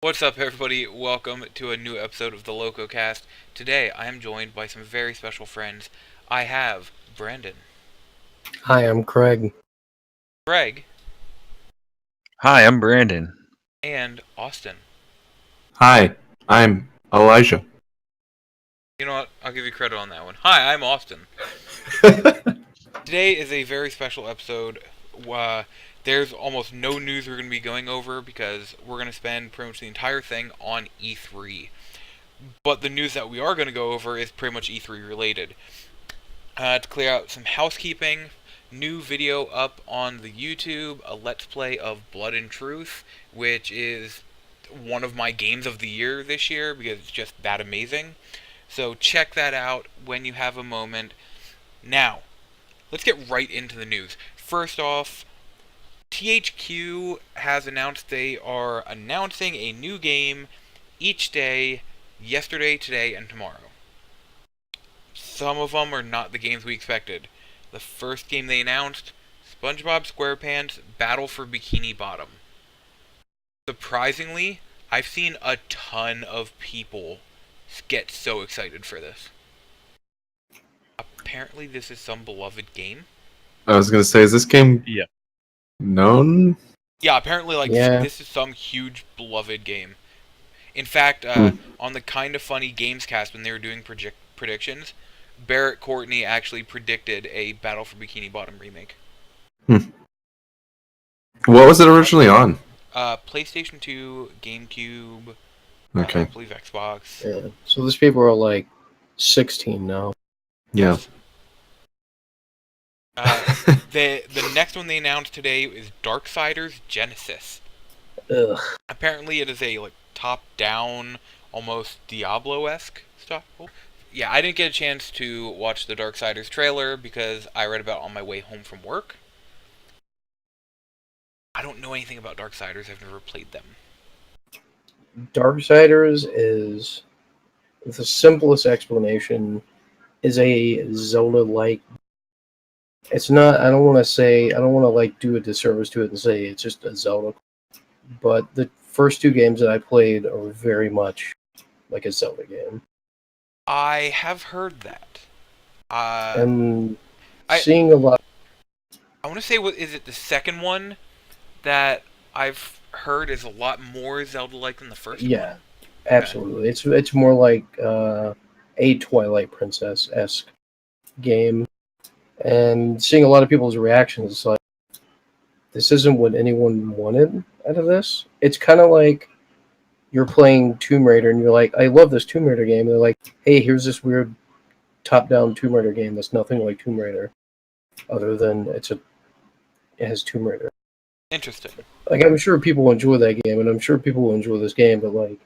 What's up, everybody? Welcome to a new episode of the Lococast. Today, I am joined by some very special friends. I have Brandon, Hi, I'm Craig. Greg, Hi, I'm Brandon. and Austin. Hi, I'm Elijah. You know what? I'll give you credit on that one. Hi, I'm Austin. Today is a very special episode. There's almost no news we're going to be going over because we're going to spend pretty much the entire thing on E3. But the news that we are going to go over is pretty much E3 related. To clear out some housekeeping, new video up on the YouTube, a Let's Play of Blood and Truth, which is one of my games of the year this year because it's just that amazing. So check that out when you have a moment. Now, let's get right into the news. First off, THQ has announced they are announcing a new game each day, yesterday, today, and tomorrow. Some of them are not the games we expected. The first game they announced, SpongeBob SquarePants Battle for Bikini Bottom. Surprisingly, I've seen a ton of people get so excited for this. Apparently this is some beloved game. I was gonna say, is this game known? Yeah, apparently this is some huge beloved game. In fact, on the Kinda Funny Gamescast when they were doing predictions, Barrett Courtney actually predicted a Battle for Bikini Bottom remake. What was it originally on? PlayStation 2, GameCube, Okay. I believe Xbox. Yeah. So these people are like 16 now. Yeah. The next one they announced today is Darksiders Genesis. Ugh. Apparently it is a top-down, almost Diablo-esque stuff. Yeah, I didn't get a chance to watch the Darksiders trailer because I read about it on my way home from work. I don't know anything about Darksiders. I've never played them. Darksiders is, the simplest explanation, is a Zelda-like. It's not. I don't want to do a disservice to it and say it's just a Zelda. But the first two games that I played are very much like a Zelda game. I have heard that. And seeing a lot. I want to say, is it the second one that I've heard is a lot more Zelda-like than the first one? Yeah, absolutely. It's more like a Twilight Princess-esque game. And seeing a lot of people's reactions, it's like, this isn't what anyone wanted out of this. It's kind of like you're playing Tomb Raider and you're like, I love this Tomb Raider game. And they're like, hey, here's this weird top-down Tomb Raider game that's nothing like Tomb Raider, other than it has Tomb Raider. Interesting. Like, I'm sure people will enjoy that game, and I'm sure people will enjoy this game, but like,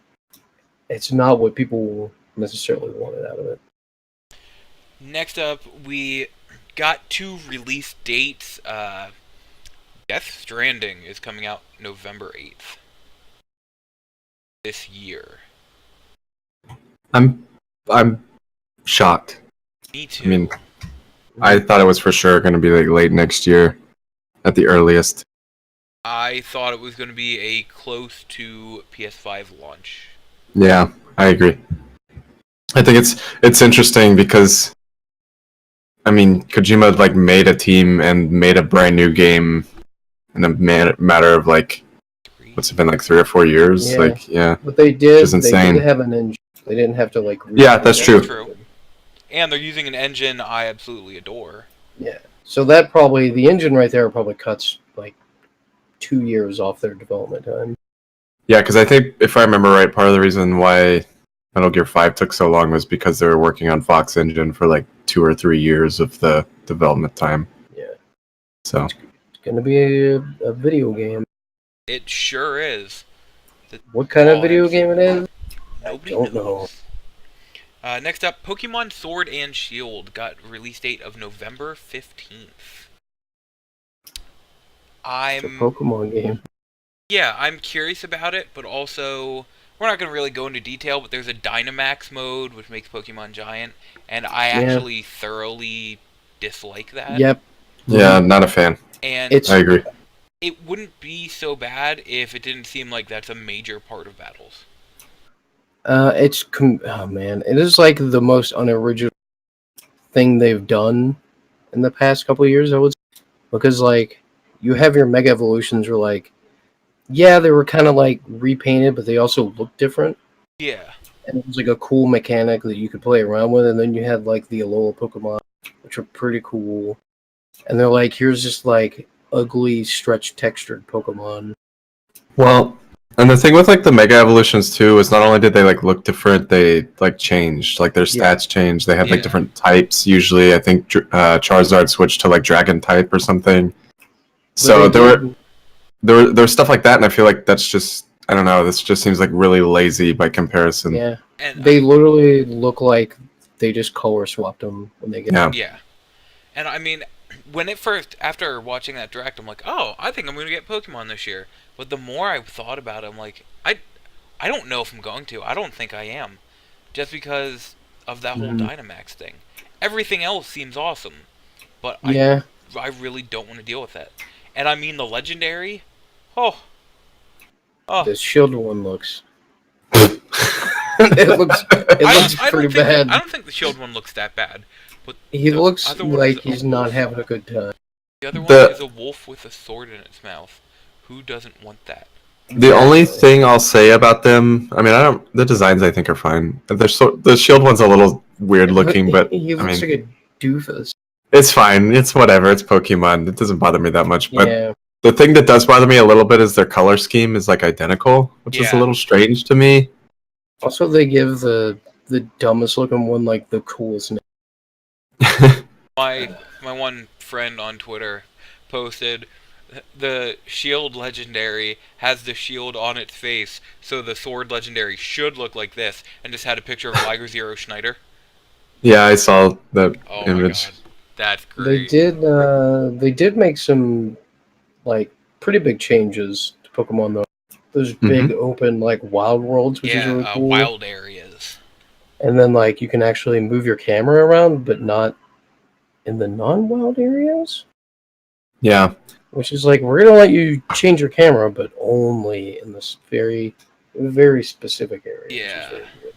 it's not what people necessarily wanted out of it. Next up, we got two release dates. Death Stranding is coming out November 8th. This year. I'm shocked. Me too. I mean, I thought it was for sure going to be like late next year, at the earliest. I thought it was going to be a close to PS5 launch. Yeah, I agree. I think it's interesting because, I mean, Kojima made a team and made a brand new game in a matter of what's it been, 3 or 4 years? Yeah. But they did. Which is insane. They did have an engine. They didn't have to Yeah, that's true. And they're using an engine I absolutely adore. Yeah. So that the engine right there probably cuts 2 years off their development time. Yeah, because I think, if I remember right, part of the reason why Metal Gear 5 took so long was because they were working on Fox Engine for 2 or 3 years of the development time. Yeah. So it's going to be a video game. It sure is. What kind of video game it is? Nobody I don't knows. Next up, Pokemon Sword and Shield got release date of November 15th. It's a Pokemon game. Yeah, I'm curious about it, but also, we're not going to really go into detail, but there's a Dynamax mode, which makes Pokemon giant, and I actually thoroughly dislike that. Yep. yeah, not a fan. And I agree. it wouldn't be so bad if it didn't seem like that's a major part of battles. Oh man, it is like the most unoriginal thing they've done in the past couple of years, I would say. Because like you have your Mega Evolutions were like, yeah, they were kind of like repainted, but they also looked different. Yeah. And it was like a cool mechanic that you could play around with. And then you had like the Alola Pokemon, which were pretty cool. And they're like, here's just like ugly, stretched, textured Pokemon. Well, and the thing with like the Mega Evolutions too is not only did they like look different, they like changed. Like their Yeah. stats changed. They had like Yeah. different types. Usually, I think Charizard switched to like Dragon type or something. So But they did, there was stuff like that, and I feel like that's just I don't know. This just seems like really lazy by comparison. yeah. And They literally look like they just color swapped them when they get. Yeah. yeah. And I mean, when it first, after watching that direct, I'm like, oh, I think I'm going to get Pokemon this year. But the more I thought about it, I'm like, I don't know if I'm going to. I don't think I am. Just because of that whole Mhm. Dynamax thing. Everything else seems awesome. But Yeah, I really don't want to deal with it. And I mean, the Legendary, oh, oh. the shield one looks. it looks. It looks pretty bad. I don't think the Shield one looks that bad. But He the looks other one like is a he's not wolf. having a good time. The other one The- is a wolf with a sword in its mouth. Who doesn't want that? The only thing I'll say about them, I mean, I don't. The designs I think are fine. The shield one's a little weird looking, but he I looks mean, like a doofus. it's fine. It's whatever. It's Pokemon. It doesn't bother me that much. But Yeah. the thing that does bother me a little bit is their color scheme is like identical, which is a Yeah. little strange to me. Also, they give the dumbest looking one like the coolest name. My one friend on Twitter posted the shield legendary has the shield on its face, so the sword legendary should look like this, and just had a picture of Liger Zero Schneider. Yeah, I saw the Oh image. my god, that's They great. did make some like pretty big changes to Pokemon though. Those big open like wild worlds, which is Yeah, really cool. wild areas. And then like you can actually move your camera around, but not in the non-wild areas. Yeah, Which is like we're gonna let you change your camera, but only in this very, very specific area. Which Yeah. is very good.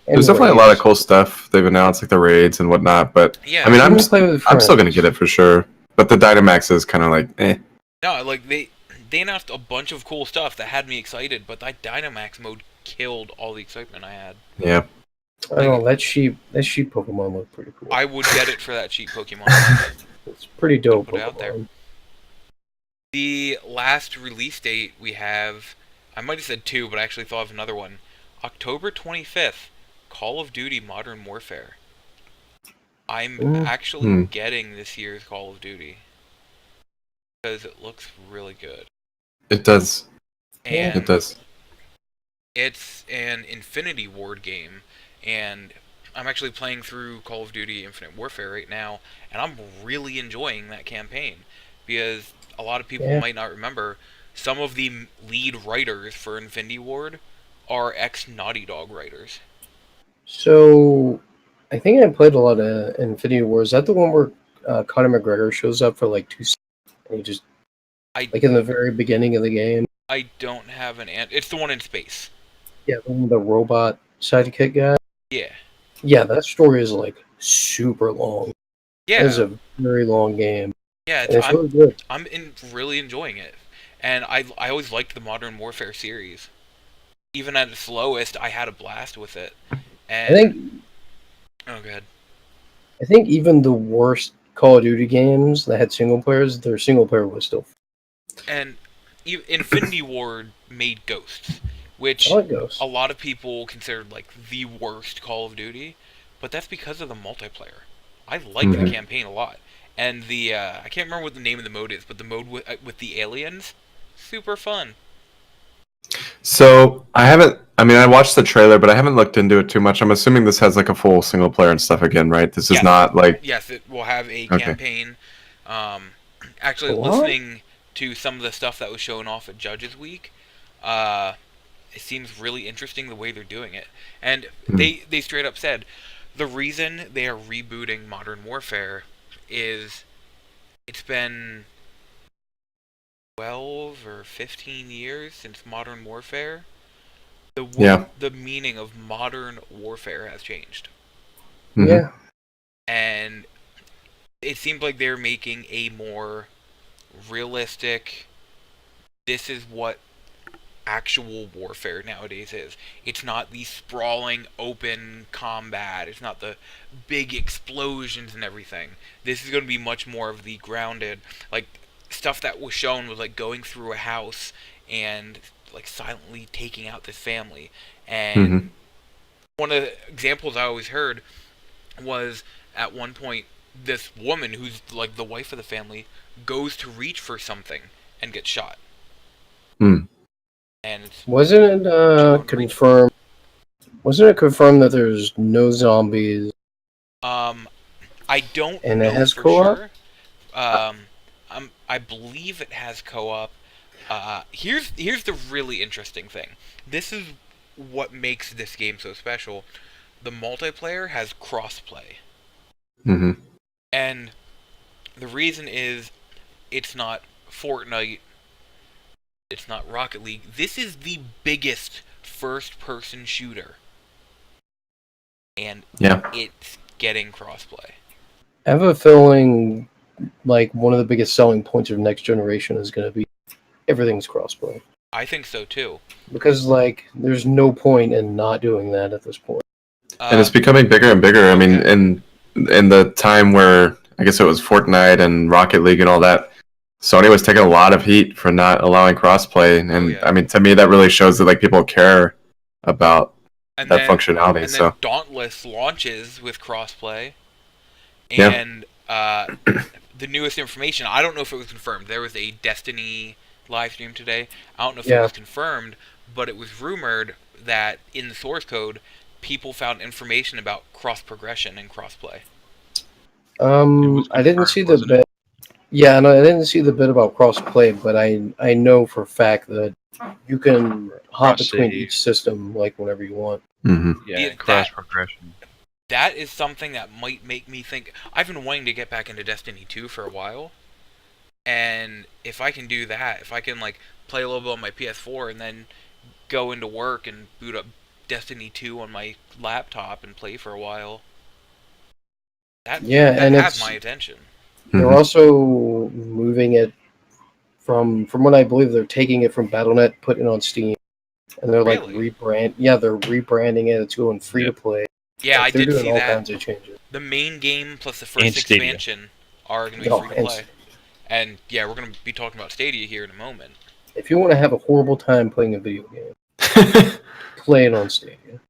there's And definitely a lot of raids. cool stuff they've announced, like the raids and whatnot. But Yeah. I mean, You I'm can play with I'm still gonna friends. get it for sure. But the Dynamax is kind of like, eh. No, like they announced a bunch of cool stuff that had me excited, but that Dynamax mode killed all the excitement I had. Yeah. I don't know, that sheep Pokemon looked pretty cool. I would get it for that cheap Pokemon. It's pretty dope. Put it out there. Pokemon. The last release date we have, I might have said 2, but I actually thought of another one. October 25th, Call of Duty Modern Warfare. I'm actually getting this year's Call of Duty because it looks really good. It does. And It does. it's an Infinity Ward game, and I'm actually playing through Call of Duty Infinite Warfare right now, and I'm really enjoying that campaign because a lot of people Yeah. might not remember some of the lead writers for Infinity Ward are ex-Naughty Dog writers. So, I think I played a lot of Infinity War. Is that the one where Conor McGregor shows up for like 2 seconds? And he just I like in the very beginning of the game. I don't have an It's the one in space. Yeah, the one with the robot sidekick guy. Yeah. Yeah, that story is like super long. Yeah. It's a very long game. Yeah, And it's really good. I'm really enjoying it. And I always liked the Modern Warfare series. Even at its lowest, I had a blast with it. And oh, good. I think even the worst Call of Duty games that had single players, their single player was still. And Infinity Ward made Ghosts, which I like Ghosts. a lot of people considered like the worst Call of Duty, but that's because of the multiplayer. I like the campaign a lot, and the I can't remember what the name of the mode is, but the mode with the aliens, super fun. So I haven't. I mean, I watched the trailer, but I haven't looked into it too much. I'm assuming this has like a full single player and stuff again, right? This is Yes. not like. Yes, it will have a Okay. campaign. Actually, What? listening to some of the stuff that was shown off at Judges Week, it seems really interesting the way they're doing it. And they straight up said the reason they are rebooting Modern Warfare is it's been 12 or 15 years since Modern Warfare, Yeah. the meaning of modern warfare has changed. Mhm. Yeah. And it seems like they're making a more realistic, this is what actual warfare nowadays is. It's not the sprawling open combat. It's not the big explosions and everything. This is going to be much more of the grounded, like stuff that was shown was like going through a house and like silently taking out this family. And Mhm. one of the examples I always heard was at one point this woman who's like the wife of the family goes to reach for something and gets shot. Hmm. And it's Wasn't it shown reach. confirmed? Wasn't it confirmed that there's no zombies I don't and it know has for co-op? sure. I believe it has co-op. Here's the really interesting thing. This is what makes this game so special. The multiplayer has crossplay, Mhm. and the reason is it's not Fortnite, it's not Rocket League. This is the biggest first-person shooter, and Yeah. it's getting crossplay. I have a feeling like one of the biggest selling points of next generation is going to be everything's crossplay. I think so too. Because like there's no point in not doing that at this point. And it's becoming bigger and bigger. I mean, okay. in the time where I guess it was Fortnite and Rocket League and all that, Sony was taking a lot of heat for not allowing crossplay. And yeah. I mean, to me, that really shows that like people care about and that then, functionality. And So then Dauntless launches with crossplay, yeah. and the newest information, I don't know if it was confirmed. There was a Destiny live stream today. I don't know if it was confirmed, but it was rumored that in the source code, people found information about cross progression and crossplay. I didn't see the bit. Yeah, no, I didn't see the bit about crossplay, but I know for a fact that you can hop between each system like whenever you want. Mm-hmm. Yeah, cross progression. That is something that might make me think. I've been wanting to get back into Destiny 2 for a while, and if I can do that, if I can like play a little bit on my PS4 and then go into work and boot up Destiny 2 on my laptop and play for a while, that has my attention. They're also moving it from what I believe they're taking it from BattleNet, putting it on Steam, and they're like rebrand. Yeah, they're rebranding it. It's going free to play. Yeah, like, I did see that. They're doing all kinds of changes. The main game plus the first expansion are going to be free to play. And yeah, we're going to be talking about Stadia here in a moment. If you want to have a horrible time playing a video game, play it on Stadia.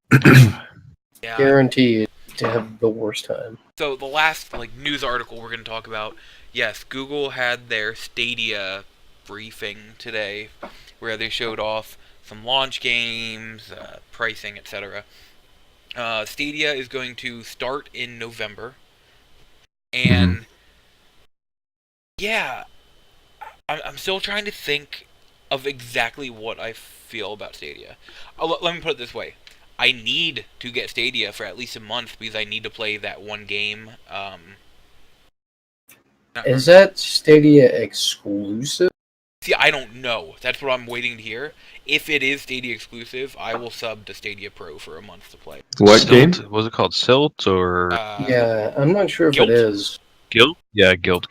Yeah. Guaranteed to have the worst time. So the last news article we're going to talk about, yes, Google had their Stadia briefing today, where they showed off some launch games, pricing, etc. Stadia is going to start in November, and yeah, I'm still trying to think of exactly what I feel about Stadia. Let me put it this way. I need to get Stadia for at least a month because I need to play that one game. Is that Stadia exclusive? See, I don't know. That's what I'm waiting to hear. If it is Stadia exclusive, I will sub to Stadia Pro for a month to play. What game? Was it called Silt or? Yeah, I'm not sure if Guilt? it is. Guilt? Yeah, Guilt.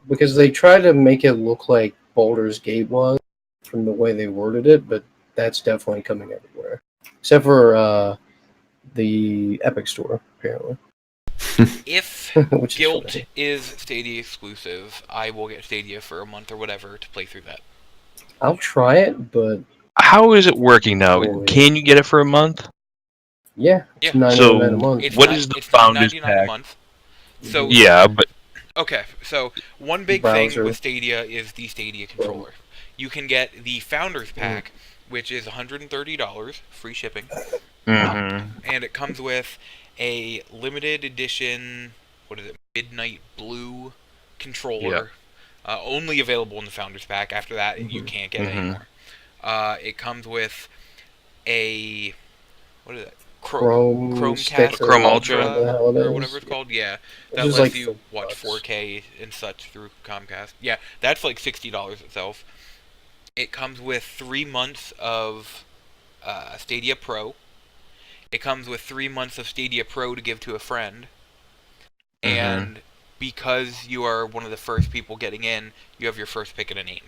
Because they try to make it look like Baldur's Gate was from the way they worded it, but that's definitely coming everywhere. Except for the Epic Store, apparently. If Guilt is Stadia exclusive, I will get Stadia for a month or whatever to play through that. I'll try it, but... How is it working now? Can you get it for a month? Yeah, it's $9.99 a month. What is the Founders Pack? A month. So, yeah, but... Okay, so one big thing with Stadia is the Stadia controller. You can get the Founders Pack, which is $130, free shipping. And it comes with a limited edition, Midnight Blue controller. Only available in the Founders Pack. After that, you can't get it anymore. It comes with a, Chromecast, Chrome Ultra, or whatever it's called. Yeah, that lets you watch 4K and such through Comcast. Yeah, that's like $60 itself. It comes with 3 months of Stadia Pro. It comes with 3 months of Stadia Pro to give to a friend. And because you are one of the first people getting in, you have your first pick of a name.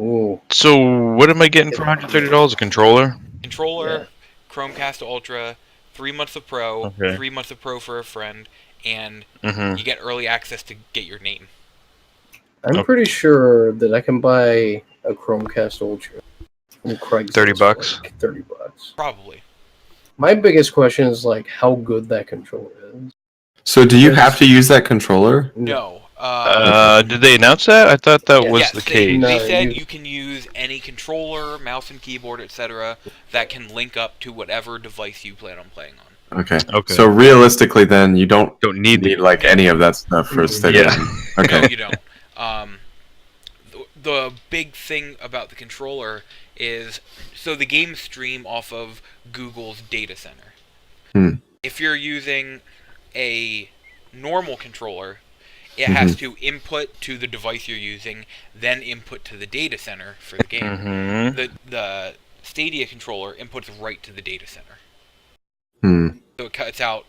Ooh, So what am I getting for $130? A controller? Controller, yeah. Chromecast Ultra, 3 months of Pro, Okay. 3 months of Pro for a friend, and Mm-hmm. you get early access to get your name. I'm Okay. pretty sure that I can buy a Chromecast Ultra from Craigslist for $30. like $30. Probably. My biggest question is like how good that controller is. So do you have Because- to use that controller? No. Did they announce that? I thought that Yes. was Yes, the they case. said you can use any controller, mouse and keyboard, etc. that can link up to whatever device you plan on playing on. Okay. Okay. So realistically, then you don't Don't need need like any of that stuff for Mhm. Stadia. Yeah. Okay. No, you don't. The big thing about the controller is, so the games stream off of Google's data center. Hmm. If you're using a normal controller, it has to input to the device you're using, then input to the data center for the game. Mm-hmm. The Stadia controller inputs right to the data center, Hmm. so it cuts out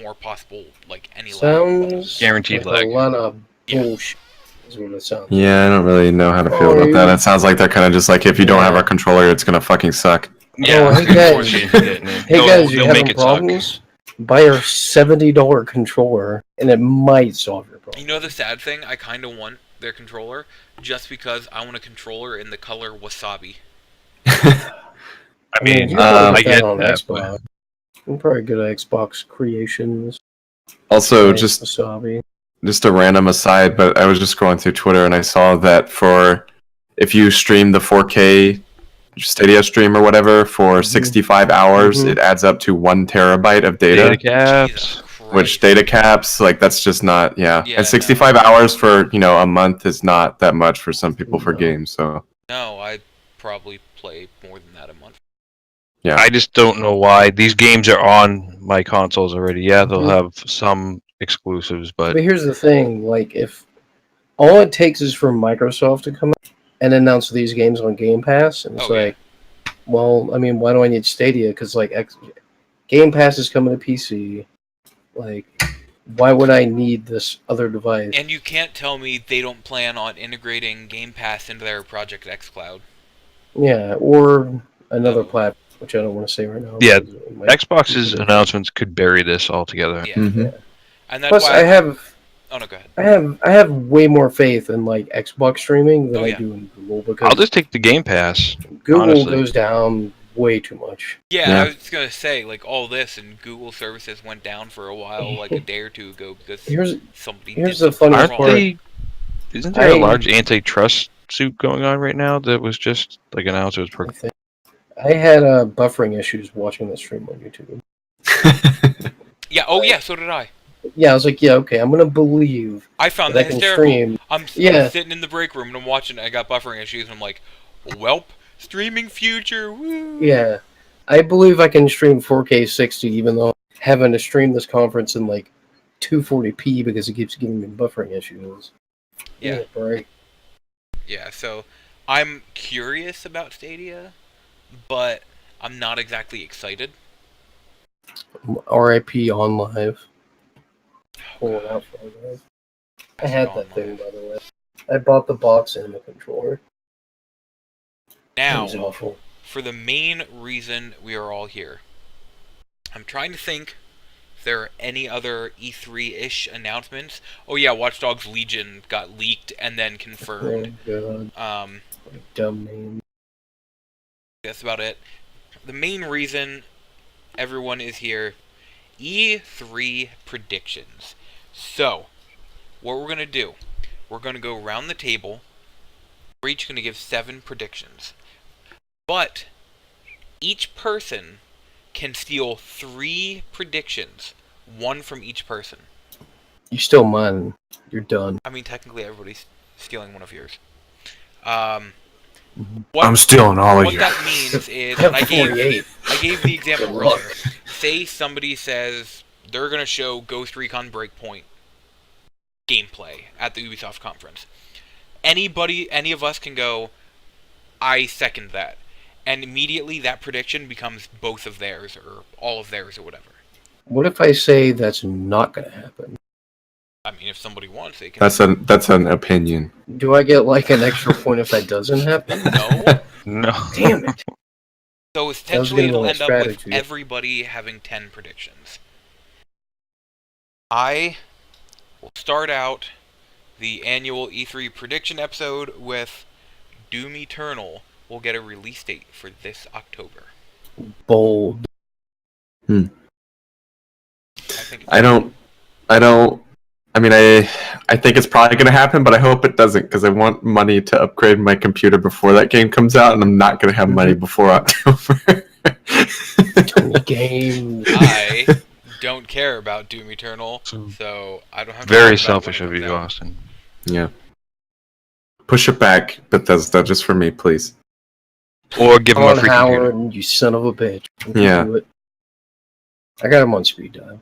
more possible like any lag. Sounds Guaranteed like lag. a lot of Yeah. bullshit. Is what it sounds. Yeah, I don't really know how to feel Oh, about that. you- It sounds like they're kind of just like, if you don't have Yeah. a controller, it's gonna fucking suck. Yeah. Oh, hey, it's gonna force guys. you into getting in. Hey They'll- guys, you they'll having make it suck. problems? Buy our $70 controller, and it might solve your problem. You know the sad thing? I kind of want their controller just because I want a controller in the color wasabi. I mean, you can probably I get get that on that, Xbox. You can probably get an Xbox Creations. Also, Nice just wasabi. a random aside, but I was just scrolling through Twitter and I saw that for if you stream the 4K Stadia stream or whatever for 65 hours, Mhm. it adds up to 1 terabyte of data data. caps. Jesus Christ. Which data caps, like that's just not, yeah. Yeah, And 65 hours for, a month is not that much for some people for No. games, so No, I'd probably play more than that a month. yeah. I just don't know why these games are on my consoles already. Yeah, they'll Mhm. have some exclusives, but But here's the thing: like, if all it takes is for Microsoft to come out and announce these games on Game Pass, and it's Oh, yeah. like, well, I mean, why do I need Stadia? Because like, Game Pass is coming to PC. Like, why would I need this other device? And you can't tell me they don't plan on integrating Game Pass into their Project X Cloud. Yeah, or another No. platform, which I don't want to say right now. Yeah, because it might- Xbox's announcements could bury this altogether. Yeah. Mhm. And that's Plus, why I have Oh no, go ahead. I have way more faith in like Xbox streaming than Oh, I yeah. do in Google because I'll just take the Game Pass. Google honestly. goes down way too much. Yeah, Yeah. I was gonna say, like, all this and Google services went down for a while, like a day or two ago, because Here's somebody here's did the something funniest Aren't wrong. part. they? Isn't there a I- large antitrust suit going on right now that was just like announced? It was I think I had buffering issues watching the stream on YouTube. Yeah, oh yeah, so did I. Yeah, I was like, yeah, okay, I'm gonna believe I found that I that can hysterical. stream. I'm Yeah. sitting in the break room and I'm watching it, I got buffering issues, and I'm like, welp, streaming future, woo! Yeah, I believe I can stream 4K 60, even though I'm having to stream this conference in like 240p because it keeps giving me buffering issues. Yeah. Right. Yeah, so I'm curious about Stadia, but I'm not exactly excited. RIP on live. Pulling out for live. I had On that thing, Live. by the way. I bought the box and the controller. It Now, was awful. for the main reason we are all here, I'm trying to think if there are any other E3-ish announcements. Oh yeah, Watch Dogs Legion got leaked and then confirmed. Oh, God. Dumb name. That's about it. The main reason everyone is here, E3 predictions. So, what we're going to do, we're going to go around the table. We're each going to give 7 predictions. But, each person can steal 3 predictions. 1 from each person. You still mine. You're done. I mean, technically everybody's stealing one of yours. I'm stealing all of What you. that means is, I and have 48. I gave the example Good luck. earlier. Say somebody says they're going to show Ghost Recon Breakpoint gameplay at the Ubisoft conference. any of us can go, I second that. And immediately that prediction becomes both of theirs or all of theirs or whatever. What if I say that's not going to happen? I mean, if somebody wants, they can. That's an opinion. Do I get like an extra point if that doesn't happen? No. No. Damn it. So essentially, gonna be it'll my end up with strategy. everybody having 10 predictions. I will start out the annual E3 prediction episode with Doom Eternal will get a release date for this October. Bold. I think it's I don't. I mean, I think it's probably going to happen, but I hope it doesn't because I want money to upgrade my computer before that game comes out, and I'm not going to have money before October. Game. I don't care about Doom Eternal, so I don't have to worry Very about selfish when of it you, comes out. Austin. Yeah. Push it back, Bethesda, just for me, please. Or give him Come a on, free Howard, computer. you son of a bitch. You can Yeah. do it. I got him on speed dial.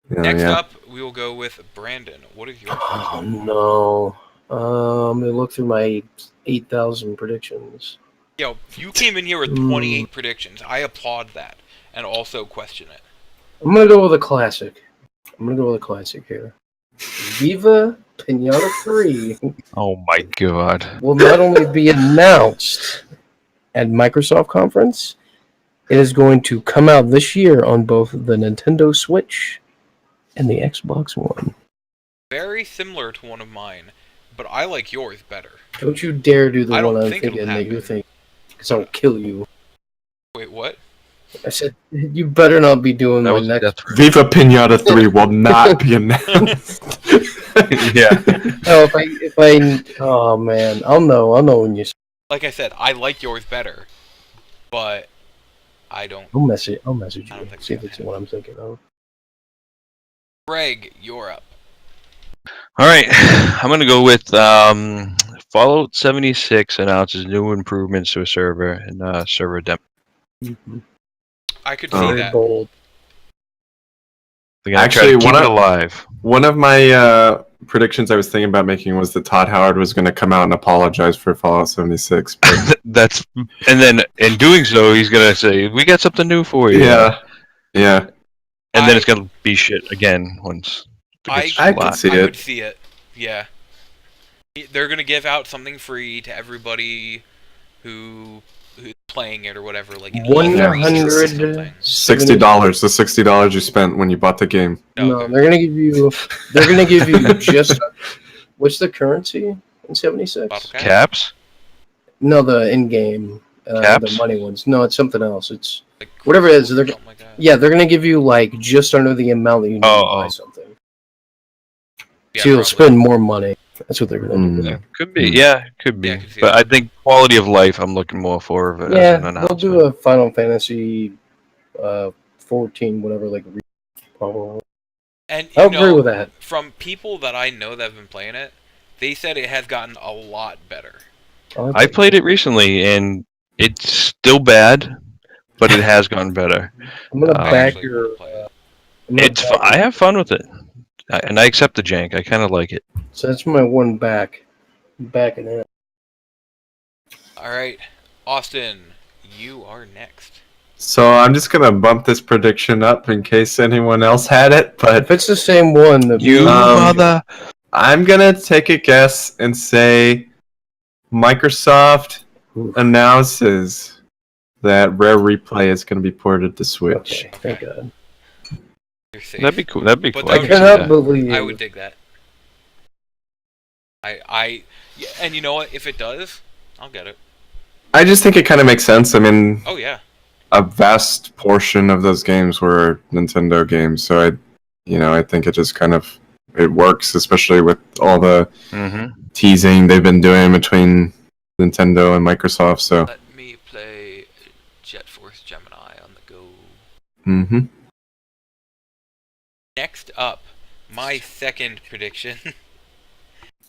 Next Yeah. up, we will go with Brandon. What is your Oh prediction? no. I'm gonna look through my 8,000 predictions. Yo, you came in here with 28 predictions. I applaud that, and also question it. I'm gonna go with a classic. Here. Viva Pinata 3 Oh my god. will not only be announced at Microsoft Conference, it is going to come out this year on both the Nintendo Switch and the Xbox One. Very similar to one of mine, but I like yours better. Don't you dare do the I don't one I'm think it'll thinking that you happen. think, because I'll kill you. Wait, what? I said, you better not be doing That my was next. that's Viva Pinata 3 will not be announced. yeah. Oh, if I, oh man, I'll know when you. Like I said, I like yours better, but I don't. I'll message I you. don't think See if so. it's what I'm thinking of. Greg, you're up. All right, I'm gonna go with Fallout 76 announces new improvements to a server and server demo. I could Oh. see Very that. bold. They're gonna Actually, try to keep one it of- alive. One of my predictions I was thinking about making was that Todd Howard was going to come out and apologize for Fallout 76. But That's and then in doing so, he's gonna say, "We got something new for you." yeah. And then it's gonna be shit again once. it gets I could live. see I it. would see it. Yeah. They're gonna give out something free to everybody who's playing it or whatever, like an E3 or something. $60. The $60 you spent when you bought the game. No, Okay. they're gonna give you. They're gonna give you just. What's the currency in 76? Bottle cap? Caps? No, the in-game, the Caps? money ones. No, it's something else. It's Like whatever it is, crystals or they're- something like that. yeah, they're gonna give you like just under the amount that you need to buy Oh. something. Yeah, So you'll probably. spend more money. That's what they're gonna do. Yeah, could be. Yeah, could be. Yeah, I can see but that. I think quality of life, I'm looking more for as Yeah, an they'll announcement. do a Final Fantasy 14, whatever, like probably. And I you agree know, with that. from people that I know that have been playing it, they said it has gotten a lot better. I played it recently, and it's still bad, but it has gotten better. I'm gonna I back actually your. wanna play it. I'm gonna It's. back I have fun with it, and I accept the jank. I kind of like it. So that's my one back. Backing it. All right, Austin, you are next. So I'm just going to bump this prediction up in case anyone else had it. But If it's the same one, the You mother. I'm going to take a guess and say Microsoft announces that Rare Replay is going to be ported to Switch. Okay, thank God. You're safe. That'd be cool. That'd be But cool. that I would can see cannot that. believe. I would dig that. Yeah, and you know what? If it does, I'll get it. I just think it kind of makes sense. I mean, Oh yeah. a vast portion of those games were Nintendo games, so I think it just kind of it works, especially with all the Mhm. teasing they've been doing between Nintendo and Microsoft. So, Let me play Jet Force Gemini on the go. hmm Next up, my second prediction.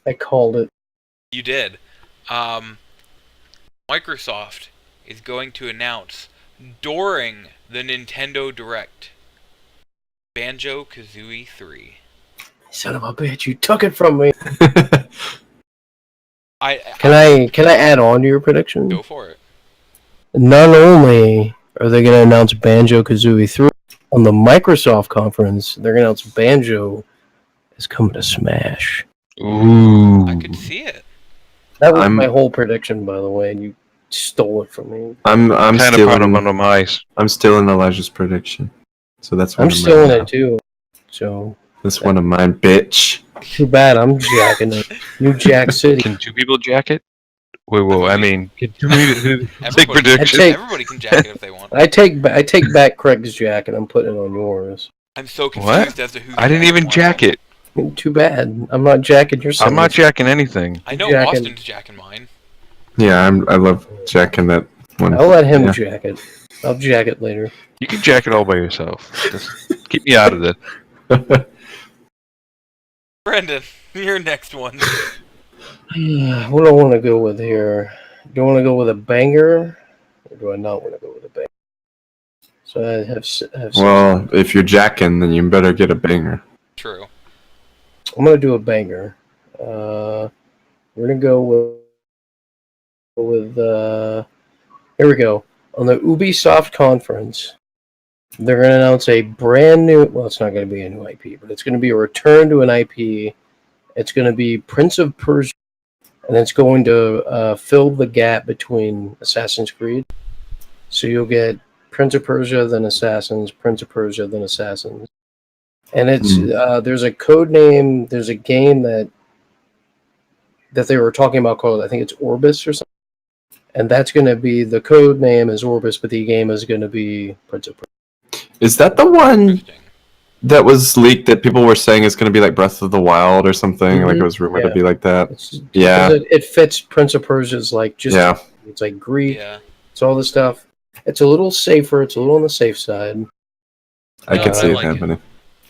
I called it. You did. Microsoft is going to announce during the Nintendo Direct Banjo-Kazooie 3. Son of a bitch, you took it from me. Can I add on to your prediction? Go for it. Not only are they going to announce Banjo-Kazooie 3 on the Microsoft conference, they're going to announce Banjo is coming to Smash. Ooh. I could see it. That was my whole prediction, by the way, and you stole it from me. I'm kind of stealing part of one of my. I'm stealing Elijah's prediction. So that's one I'm of stealing mine it too. So That's one of mine, bitch. too bad I'm jacking it. New Jack City. Can two people jack it? Wait, whoa! I mean, can two people take Everybody, prediction? everybody can jack it if they want. I take back Craig's jack and I'm putting it on yours. I'm so What? confused as to who. I didn't even jack it. Too bad. I'm not jacking your I'm not service. jacking anything. I know jacking. Austin's jacking mine. Yeah, I love jacking that one. I'll let him Yeah. jack it. I'll jack it later. You can jack it all by yourself. Just keep me out of it. Brendan, your next one. What do I want to go with here? Do I want to go with a banger, or do I not want to go with a banger? So I have Well, if you're jacking, then you better get a banger. True. I'm gonna do a banger. We're gonna go with here we go. On the Ubisoft conference, they're gonna announce a brand new. Well, it's not gonna be a new IP, but it's gonna be a return to an IP. It's gonna be Prince of Persia, and it's going to fill the gap between Assassin's Creed. So you'll get Prince of Persia, then Assassins, Prince of Persia, then Assassins. And it's there's a code name, there's a game that they were talking about called, I think it's Orbis or something. And that's going to be, the code name is Orbis, but the game is going to be Prince of Persia. Is that the one Interesting. that was leaked that people were saying is going to be like Breath of the Wild or something? Like it was rumored to Yeah. be like that. Yeah. It fits Prince of Persia's like just, Yeah. it's like Greek, Yeah. it's all this stuff. It's a little safer, it's a little on the safe side. I No, could see I it like it. happening.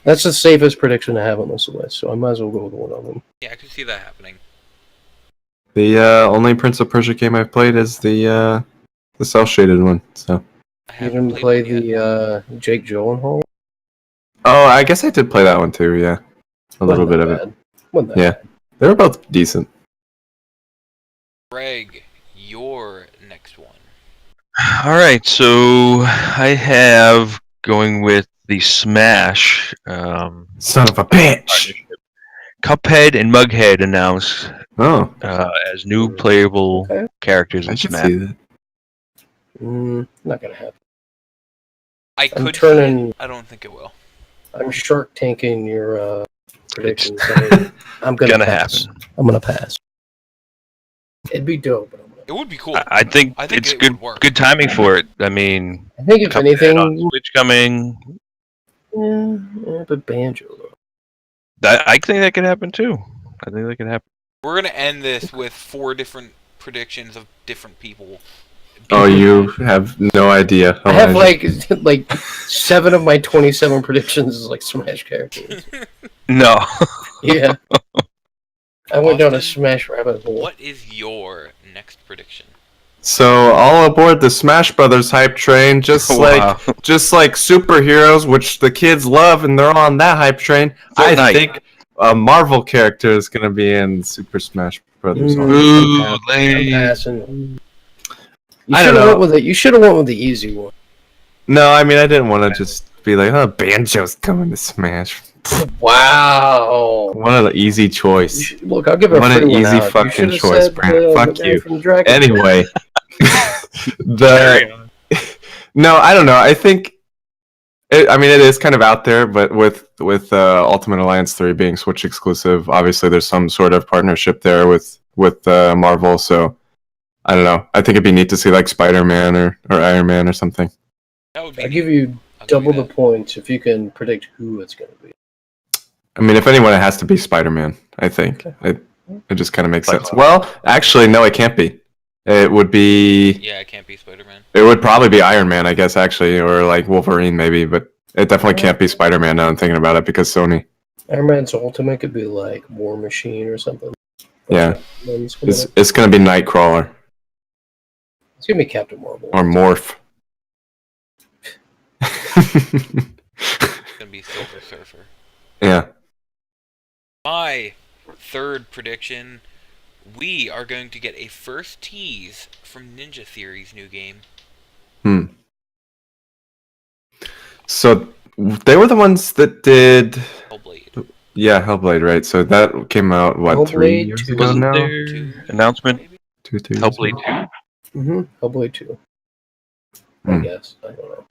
That's the safest prediction I have on this list, so I might as well go with one of them. Yeah, I could see that happening. The only Prince of Persia game I've played is the cell shaded one. So. I You haven't didn't play played one yet. the Jake Gyllenhaal? Oh, I guess I did play that one too. Yeah, a little bit of it. Wasn't that Yeah. bad. They were both decent. Greg, your next one. All right, so I have going with the Smash. Son of a bitch. Cuphead and Mughead announced Oh, as new playable Okay. characters I in can Smash. see that. Not gonna happen. I could turning- see it. I don't think it will. I'm Shark Tanking your predictions. I'm Gonna pass. happen. I'm gonna pass. It'd be dope, but I'm gonna. It would be cool. I think I think it's it good would work. good timing for it. I mean, I think if Cuphead anything, on Switch coming. but Banjo though. I think that could happen too. I think that could happen. We're gonna end this with 4 different predictions of different people. Oh, you have no idea. I have like 7 of my 27 predictions is like Smash characters. No. Yeah. I went down a Austin, Smash rabbit hole. What is your next prediction? So all aboard the Smash Brothers hype train, just Wow. like superheroes, which the kids love, and they're on that hype train. I Fortnite. think a Marvel character is going to be in Super Smash Brothers. Ooh, I'm lame. passing. You I should don't have know. went with it. You should have went with the easy one. No, I mean I didn't want to just be like, oh, Banjo's coming to Smash. Wow. What an easy choice. Look, I'll give it a What free an one easy out. You fucking should've choice, said, Brandon. Fuck the guy you. from Dragon Ball. Anyway, no, I don't know. I think. I mean, it is kind of out there, but with Ultimate Alliance 3 being Switch exclusive, obviously there's some sort of partnership there with Marvel. So I don't know. I think it'd be neat to see like Spider-Man or Iron Man or something. That would be. I'll give you I'll give double you the points if you can predict who it's going to be. I mean, if anyone, it has to be Spider-Man. I think it just kind of makes Like- sense. Well, actually, no, it can't be. It would be. Yeah, it can't be Spider-Man. It would probably be Iron Man, I guess, actually, or like Wolverine, maybe. But it definitely can't be Spider-Man. Now I'm thinking about it because Sony. Iron Man's ultimate could be like War Machine or something. Yeah. It's going It's gonna be Nightcrawler to be Captain Marvel. or Morph. It's gonna be Silver Surfer. Yeah. My third prediction we are going to get a first tease from Ninja Theory's new game. So they were the ones that did. Hellblade. Yeah, Hellblade, right? So that came out what 3 Hellblade years 2. ago Wasn't now? there 2 announcement? maybe? 2, 3 years Hellblade ago? 2? Hellblade 2. I Hmm. guess. I don't know.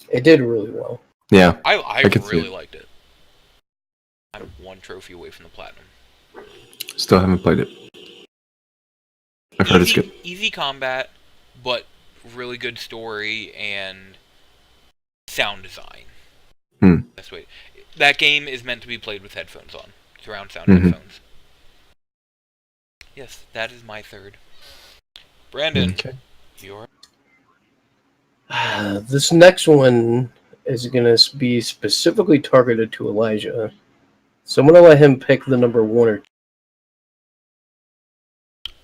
It did really well. Yeah, I I could see really it. liked it. I'm 1 trophy away from the platinum. Still haven't played it. I've heard it's good. Easy combat, but really good story and sound design. Best way. That game is meant to be played with headphones on. Surround sound headphones. Yes, that is my third. Brandon, Okay. your This next one is going to be specifically targeted to Elijah. So I'm going to let him pick the number 1 or 2.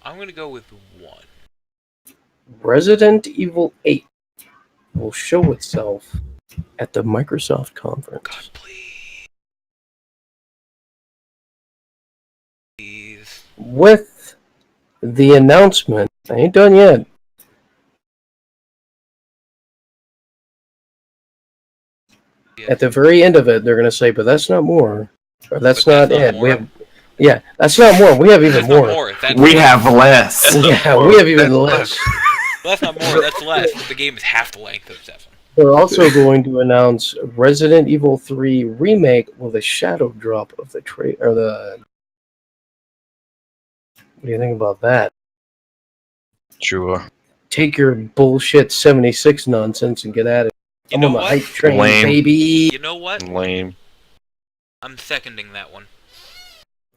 I'm gonna go with 1. Resident Evil 8 will show itself at the Microsoft conference. God, please. With the announcement, I ain't done yet. Yeah. At the very end of it, they're going to say, but that's not more. Or that's But not that's not it. more? We have, yeah, that's not more. We have even That's more. not more. That's We less. have less. Yeah, we have even less. That's not more. That's less. The game is half the length of 7. They're also going to announce Resident Evil 3 remake with a shadow drop of the or the. What do you think about that? Sure. Take your bullshit 76 nonsense and get at it. You I'm know on the what? hype train, Lame. baby. You know what? Lame. I'm seconding that one.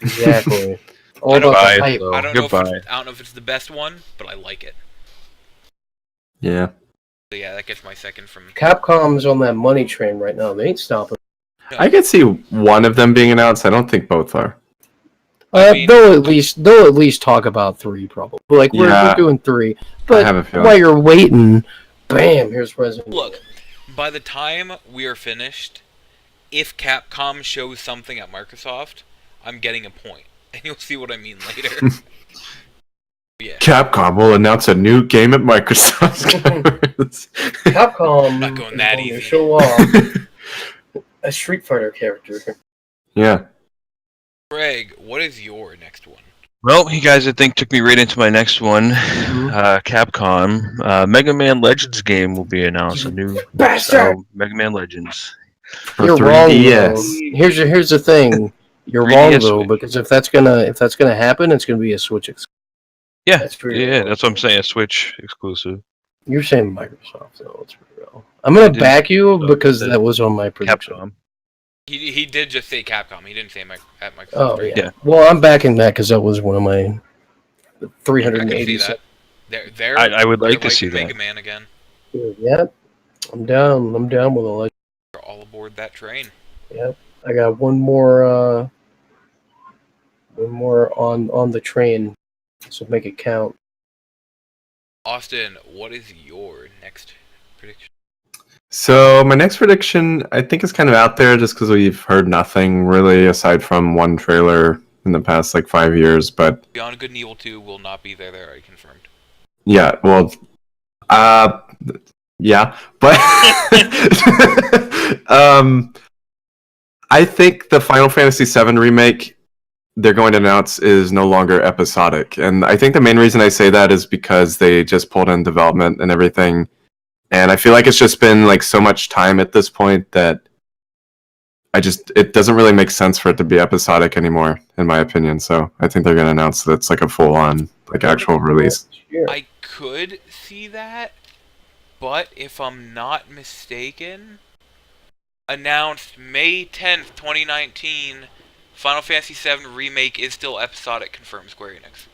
Exactly. All I don't- about Goodbye. the hype. though. I don't know Goodbye. if it's the best one, but I like it. Yeah. So yeah, that gets my second from. Capcom's on that money train right now. They ain't stopping. I could see one of them being announced. I don't think both are. I mean- They'll at least talk about 3 probably. Like Yeah. we're doing 3, I but have a feeling. while you're waiting, bam, here's Resident Evil. Look, by the time we are finished, if Capcom shows something at Microsoft, I'm getting a point, and you'll see what I mean later. Yeah, Capcom will announce a new game at Microsoft. Capcom Not going is that going to easy. show off a Street Fighter character. Yeah. Greg, what is your next one? Well, you guys, I think, took me right into my next one. Capcom. Mega Man Legends game will be announced. A new Bastard! Mega Man Legends. For You're wrong, 3DS. though. Here's the thing. You're 3DS wrong though, Switch. because if that's gonna happen, it's gonna be a Switch exclusive. Yeah, That's true. yeah, that's what I'm saying. A Switch exclusive. You're saying Microsoft, though. It's real. I'm gonna didn't- back you because the- that was on my prediction. Capcom. He did just say Capcom. He didn't say at Microsoft. Oh right? yeah. Yeah. Well, I'm backing that because that was one of my I can see 380. that. They're I would like they're to see Mega that. Man again. Yeah, I'm down. I'm down with a legend. They're all aboard that train. Yep. I got one more on the train, so make it count. Austin, what is your next prediction? So my next prediction, I think, is kind of out there just because we've heard nothing really aside from one trailer in the past 5 years. But Beyond Good and Evil 2 will not be there. They're already confirmed. yeah, well, yeah, but I think the Final Fantasy VII remake they're going to announce is no longer episodic, and I think the main reason I say that is because they just pulled in development and everything. And I feel like it's just been so much time at this point that it doesn't really make sense for it to be episodic anymore, in my opinion. So I think they're going to announce that it's a full-on actual release. I could see that, but if I'm not mistaken, announced May 10th, 2019, Final Fantasy VII Remake is still episodic, confirmed Square Enix.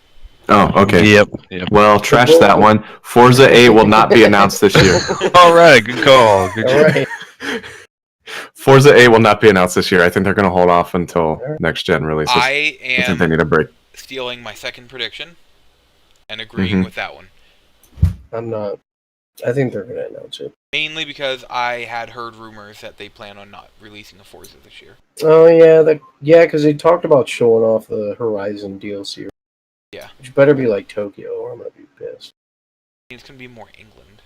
Oh, okay. Yep. Well, trash that one. Forza 8 will not be announced this year. All right. Good call. Good All job. right. Forza 8 will not be announced this year. I think they're going to hold off until next gen releases. I I think they am need a break. stealing my second prediction and agreeing with that one. I'm not. I think they're gonna announce it. Mainly because I had heard rumors that they plan on not releasing a Forza this year. Oh yeah, because they talked about showing off the Horizon DLC. Yeah. Which better be like Tokyo, or I'm gonna be pissed. It's gonna be more England.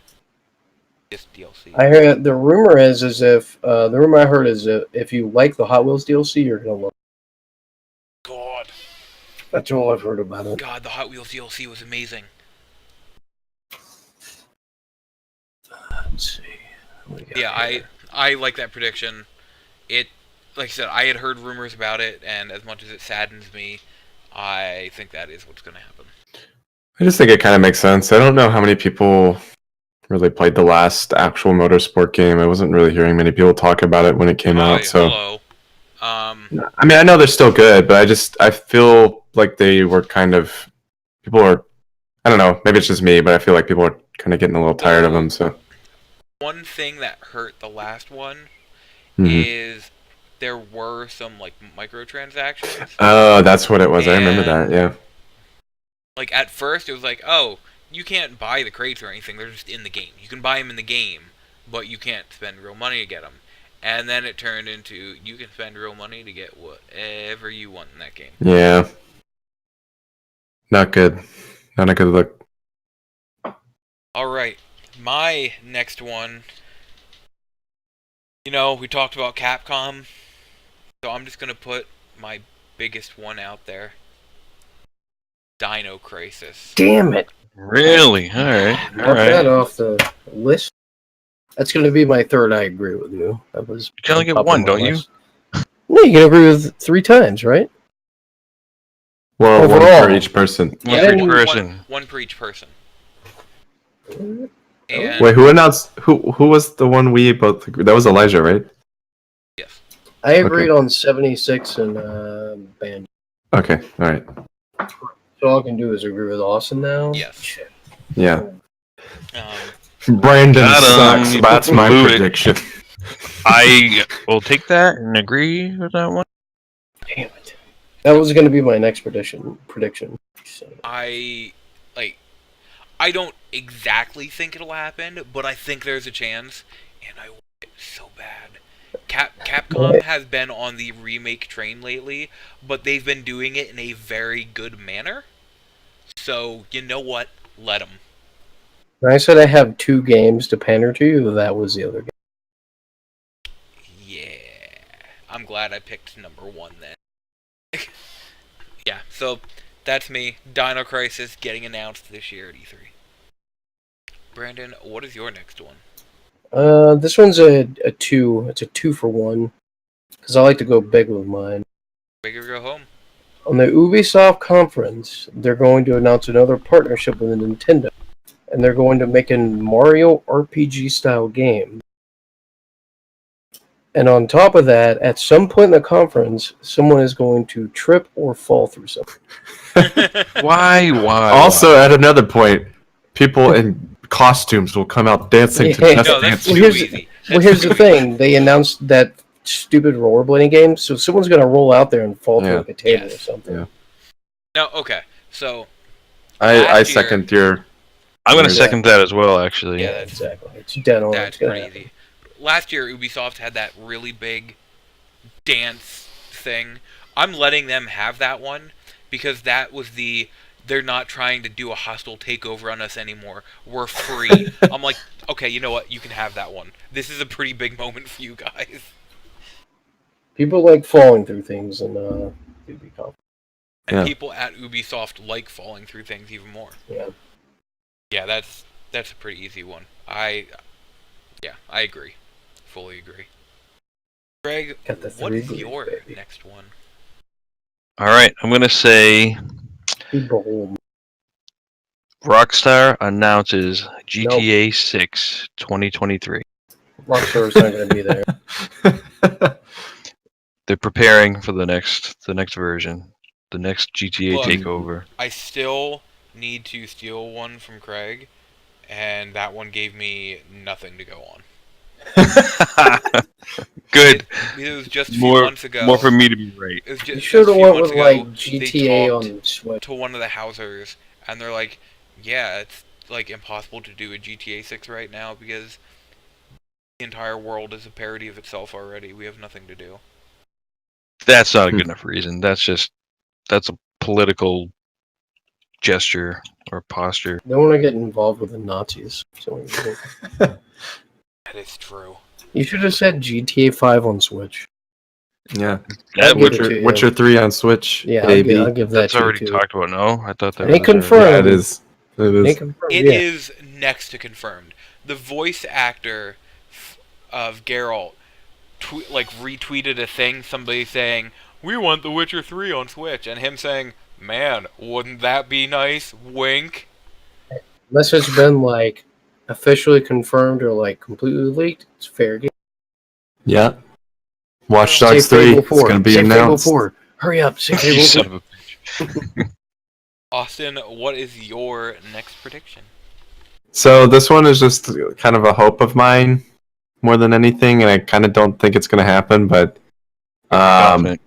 Just DLC. I heard the rumor is if the rumor I heard is if you like the Hot Wheels DLC, you're gonna love it. God, That's all I've heard about it. God, the Hot Wheels DLC was amazing. Let's see. What do we got Yeah, here? I like that prediction. It, like I said, I had heard rumors about it, and as much as it saddens me, I think that is what's gonna happen. I just think it kind of makes sense. I don't know how many people really played the last actual motorsport game. I wasn't really hearing many people talk about it when it came Hi, out. So hello. I mean, I know they're still good, but I feel like they were kind of people are. I don't know. Maybe it's just me, but I feel like people are kind of getting a little tired of them. So One thing that hurt the last one Mhm. is there were some like microtransactions. Oh, that's what it was. I remember And- that. Yeah. Like at first it was like, oh, you can't buy the crates or anything. They're just in the game. You can buy them in the game, but you can't spend real money to get them. And then it turned into you can spend real money to get whatever you want in that game. Yeah. Not good. Not a good look. All right, my next one. You know, we talked about Capcom, so I'm just gonna put my biggest one out there. Dino Crisis. Damn it! Really? All right. All Mark that right. off the list. That's going to be my third. I agree with you. That was. You can only get top of one, my don't you? list. No, you can agree with 3 times, right? Well, one Overall. for each person. One Yeah, for each one- person. One per each person. Oh. And Wait, who announced? Who was the one we both? That was Elijah, right? yes. I agreed on 76 and Band. Okay. All right. So all I can do is agree with Austin now. Yes. Shit. Yeah. Um, Brandon Got 'em. sucks. That's my Move it. prediction. I will take that and agree with that one. Damn it. That was going to be my next prediction. I I don't exactly think it'll happen, but I think there's a chance, and I want it so bad. Capcom has been on the remake train lately, but they've been doing it in a very good manner. So you know what? Let them. When I said I have 2 games to pander to you, that was the other game. Yeah, I'm glad I picked number 1 then. Yeah, so that's me. Dino Crisis getting announced this year at E3. Brandon, what is your next one? This one's a 2. It's a 2 for 1. Because I like to go big with mine. Bigger go home. On the Ubisoft conference, they're going to announce another partnership with Nintendo. And they're going to make a Mario RPG style game. And on top of that, at some point in the conference, someone is going to trip or fall through something. Why? Also, at another point, people in costumes will come out dancing to Yeah. Just No, that's Dance. too Well, here's- easy. Well, here's the thing. They announced that stupid rollerblading game, so someone's going to roll out there and fall through Yeah. like a table or Yes. something. Yeah. No, okay. So, I Last year- second your. I'm going to Yeah. second that as well, actually. Yeah, Yeah, that's- exactly. It's dead on. that's It's gonna pretty happen. easy. Last year, Ubisoft had that really big dance thing. I'm letting them have that one because that was they're not trying to do a hostile takeover on us anymore. We're free. I'm like, okay, you know what? You can have that one. This is a pretty big moment for you guys. People like falling through things in Ubisoft. And Yeah. people at Ubisoft like falling through things even more. Yeah. Yeah, that's a pretty easy one. I agree. Fully agree. Greg, Got the what 3 is grades, your baby. next one? All right. I'm going to say Be bold. Rockstar announces GTA 6 2023. Rockstar's not going to be there. They're preparing for the next version, the next GTA Look. takeover. I still need to steal one from Craig, and that one gave me nothing to go on. Good. It was just a few More months ago. more for me to be right. It was just, You just should a have few went months with ago, like they GTA talked on Switch. to one of the Housers, and they're like, "Yeah, it's like impossible to do a GTA 6 right now because the entire world is a parody of itself already. We have nothing to do." That's not a good enough reason. That's a political gesture or posture. Don't want to get involved with the Nazis. So That is true. you should have said GTA 5 on Switch. Yeah. That I'll give would, it to you. Witcher 3 on Switch. Yeah, baby. I'll give that that's to you already too. talked about. No, I thought that It ain't was confirmed. Yeah, it is. It It is. ain't confirmed. It yeah. is next to confirmed. The voice actor of Geralt retweeted a thing, somebody saying, "We want The Witcher 3 on Switch," and him saying, "Man, wouldn't that be nice?" Wink. Unless it's been like officially confirmed or like completely leaked, it's fair game. Yeah. Watch Say Dogs 3. Fable It's 4. going to be Say Fable announced. 4. Hurry up. Say you Fable 4. son of a bitch. Austin, what is your next prediction? So this one is just kind of a hope of mine more than anything, and I kind of don't think it's going to happen, but Confident.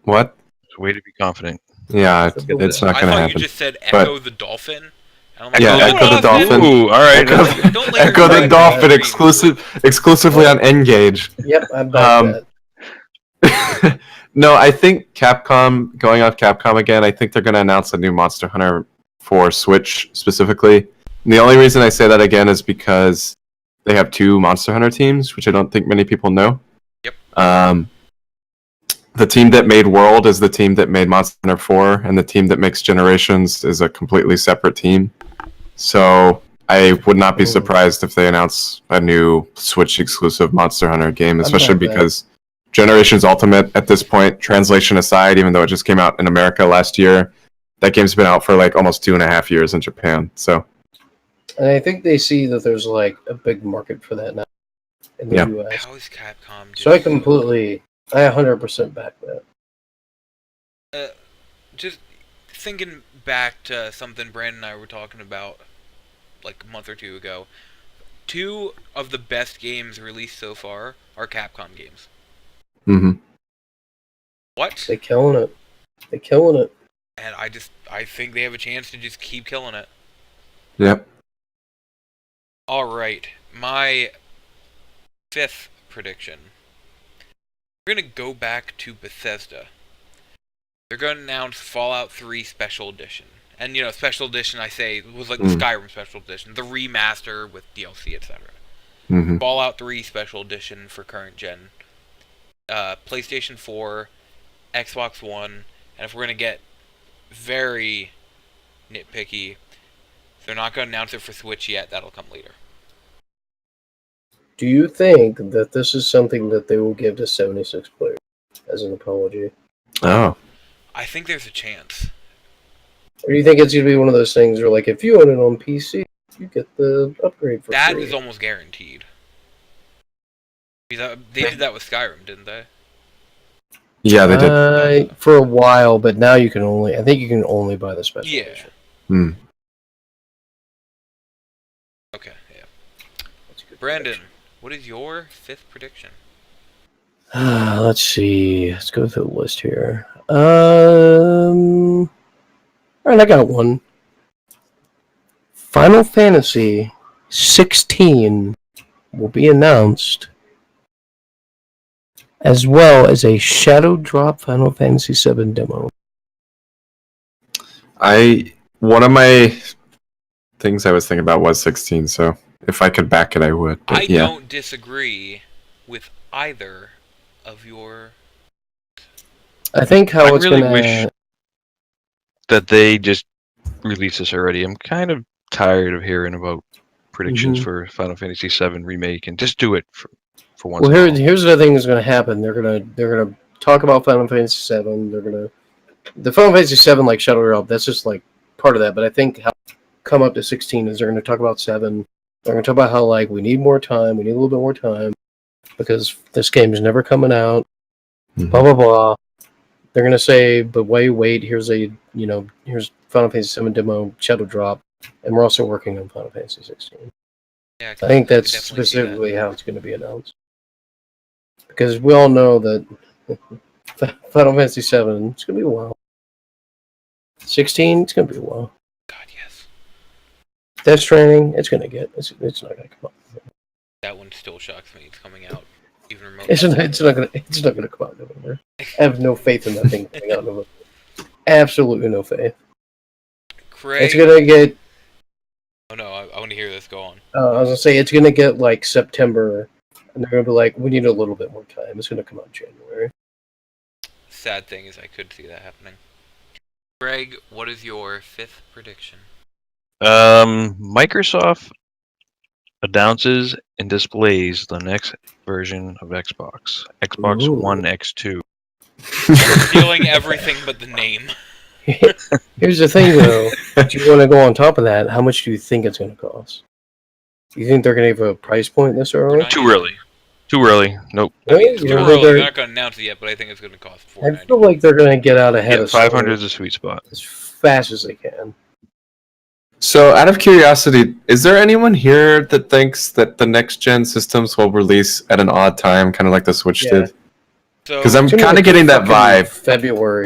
what? It's a way to be confident. Yeah, it's not I going to thought happen. you just said But- Echo the Dolphin. And I'm Yeah, "Hold Echo the Austin!" Dolphin. Ooh, all right. Echo, Don't let Echo her the drive Dolphin that exclusively on Engage. Yep, I back that. No, I think Capcom, going off Capcom again, I think they're going to announce a new Monster Hunter for Switch specifically. And the only reason I say that again is because they have two Monster Hunter teams, which I don't think many people know. Yep. The team that made World is the team that made Monster Hunter 4, and the team that makes Generations is a completely separate team. So I would not be surprised if they announce a new Switch exclusive Monster Hunter game, especially back that. because Generations Ultimate at this point, translation aside, even though it just came out in America last year, that game's been out for like almost 2.5 years in Japan. So And I think they see that there's like a big market for that now in the Yeah. US. How is Capcom just So I 100% back that. just thinking back to something Brandon and I were talking about like a month or two ago. Two of the best games released so far are Capcom games. mhm. What? They're killing it. They're killing it. And I think they have a chance to just keep killing it. Yep. Alright, my fifth prediction. We're going to go back to Bethesda. They're going to announce Fallout 3 Special Edition. And, Special Edition, I say, was like the Skyrim Special Edition. The remaster with DLC, etc. Mhm. Fallout 3 Special Edition for current gen. PlayStation 4, Xbox One, and if we're going to get very nitpicky, they're not going to announce it for Switch yet. That'll come later. Do you think that this is something that they will give to 76 players as an apology? Oh. I think there's a chance. Or do you think it's going to be one of those things where, like, if you own it on PC, you get the upgrade for That free? is almost guaranteed. Because they did that with Skyrim, didn't they? Yeah, they did. For a while, but now you can I think you can only buy the special Yeah. edition. Hmm. Okay, yeah. That's a good Brandon, what is your fifth prediction? Let's see. Let's go through the list here. All right, I got one. Final Fantasy 16 will be announced, as well as a Shadow Drop Final Fantasy 7 demo. One of my things I was thinking about was 16, so if I could back it, I would. But I yeah. don't disagree with either of your... I think how I it's really going wish to... that they just release this already. I'm kind of tired of hearing about predictions for Final Fantasy VII remake, and just do it for once. Well, here's the thing that's going to happen. They're gonna talk about Final Fantasy VII. The Final Fantasy VII like Shadow Realm. That's just like part of that. But I think how come up to 16 is they're going to talk about 7. They're going to talk about how like we need more time. We need a little bit more time because this game is never coming out. Mhm. Blah blah blah. They're going to say, but wait. Here's here's Final Fantasy VII demo Shadow Drop, and we're also working on Final Fantasy 16. Yeah, I think that's definitely see that. specifically how it's going to be announced. Because we all know that Final Fantasy VII, it's going to be a while. 16, it's going to be a while. God, yes. Death Stranding, it's not going to come out. That one still shocks me. It's coming out even remotely. It's not going to come out in November. I have no faith in that thing coming out in November. Absolutely no faith. Craig. It's gonna get. Oh no, I want to hear this. Go on. I was gonna say it's gonna get like September, and they're gonna be like, we need a little bit more time. It's gonna come out in January. Sad thing is, I could see that happening. Greg, what is your 5th prediction? Microsoft announces and displays the next version of Xbox. Xbox Ooh. One X2. Stealing everything but the name. Here's the thing, though. Do you want to go on top of that? How much do you think it's gonna cost? Do you think they're gonna give a price point this early? Not Too yet. early. Too early. Nope. I mean, it's You too don't early. think They're they're- not going to announce it yet, but I think it's going to cost I $4.99. feel like they're gonna get out ahead Yeah, of 500 Sony is a sweet spot. as fast as they can. So, out of curiosity, is there anyone here that thinks that the next gen systems will release at an odd time, kind of like the Switch Yeah. did? So Because I'm It's gonna be kind of like getting that fucking vibe. February.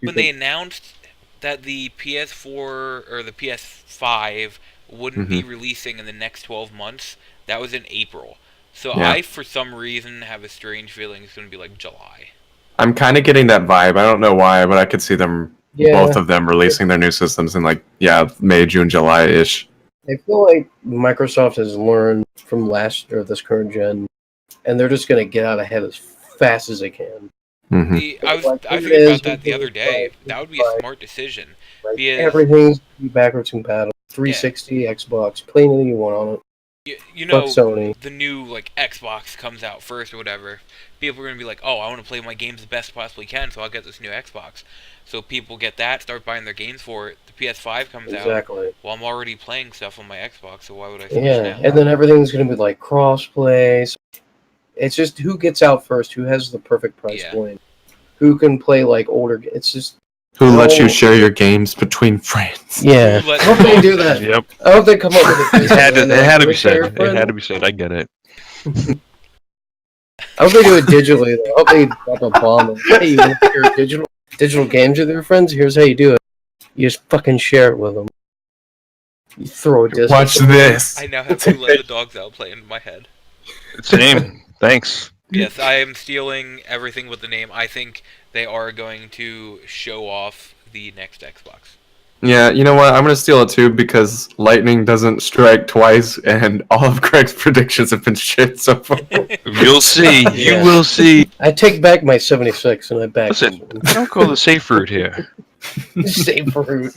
when they announced that the PS4 or the PS5 wouldn't be releasing in the next 12 months, that was in April. So Yeah. I, for some reason, have a strange feeling it's going to be like July. I'm kind of getting that vibe. I don't know why, but I could see them, both of them, releasing their new systems in like, May, June, July ish. I feel like Microsoft has learned from this current gen, and they're just gonna get out ahead as fast as they can. Hmm. I Like, figured it is, about that the other day. That would be a smart decision. Like, Because- everything's backwards compatible. 360, Xbox, play anything you want on it. You Fuck know, Sony. the new like Xbox comes out first or whatever. People are going to be like, oh, I want to play my games the best possibly can, so I'll get this new Xbox. So people get that, start buying their games for it. The PS5 comes out. Exactly. Well, I'm already playing stuff on my Xbox, so why would I switch Yeah, now? and then everything's gonna be like cross-play. So it's just who gets out first, who has the perfect price Yeah. point, who can play like older. It's just Who lets you No. share your games between friends? yeah. Who let- I hope they do that. Yep. I hope they come up with It had to, and it they're had to like, be "Share your said. It friend." had to be said. I get it. I hope they do it digitally. Though. I hope they drop a bomb. And, hey, you want to share digital games with your friends? Here's how you do it. You just fucking share it with them. You throw a disc. Watch this. I now have Who Let the Dogs Out play in my head. It's the name. Thanks. Yes, I am stealing everything with the name. I think they are going to show off the next Xbox. Yeah, you know what? I'm gonna steal it too because lightning doesn't strike twice, and all of Craig's predictions have been shit so far. You'll see. Yeah. You will see. I take back my 76 and I back Listen, I don't go the safe route here. Same fruit.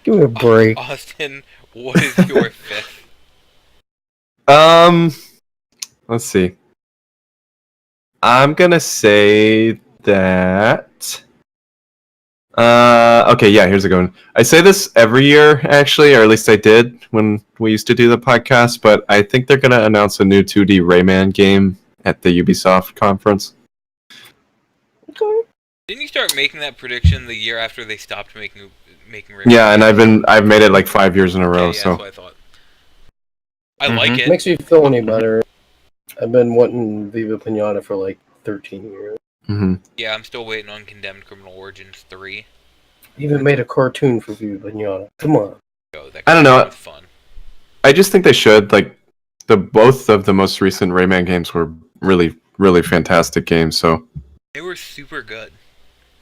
Give me a break. Austin, what is your 5th? Let's see. I'm gonna say that. Okay, yeah, here's a good one. I say this every year, actually, or at least I did when we used to do the podcast, but I think they're gonna announce a new 2D Rayman game at the Ubisoft conference. Okay. Didn't you start making that prediction the year after they stopped making Rayman? Yeah, and I've made it like 5 years in a row, yeah, so. that's what I thought. I like it. Makes me feel any better. I've been wanting Viva Pinata for like 13 years. Mhm. Yeah, I'm still waiting on Condemned Criminal Origins 3. Even made a cartoon for Viva Pinata. Come on. Oh, that I don't know. was fun. I just think they should. Like, both of the most recent Rayman games were really, really fantastic games, so. They were super good.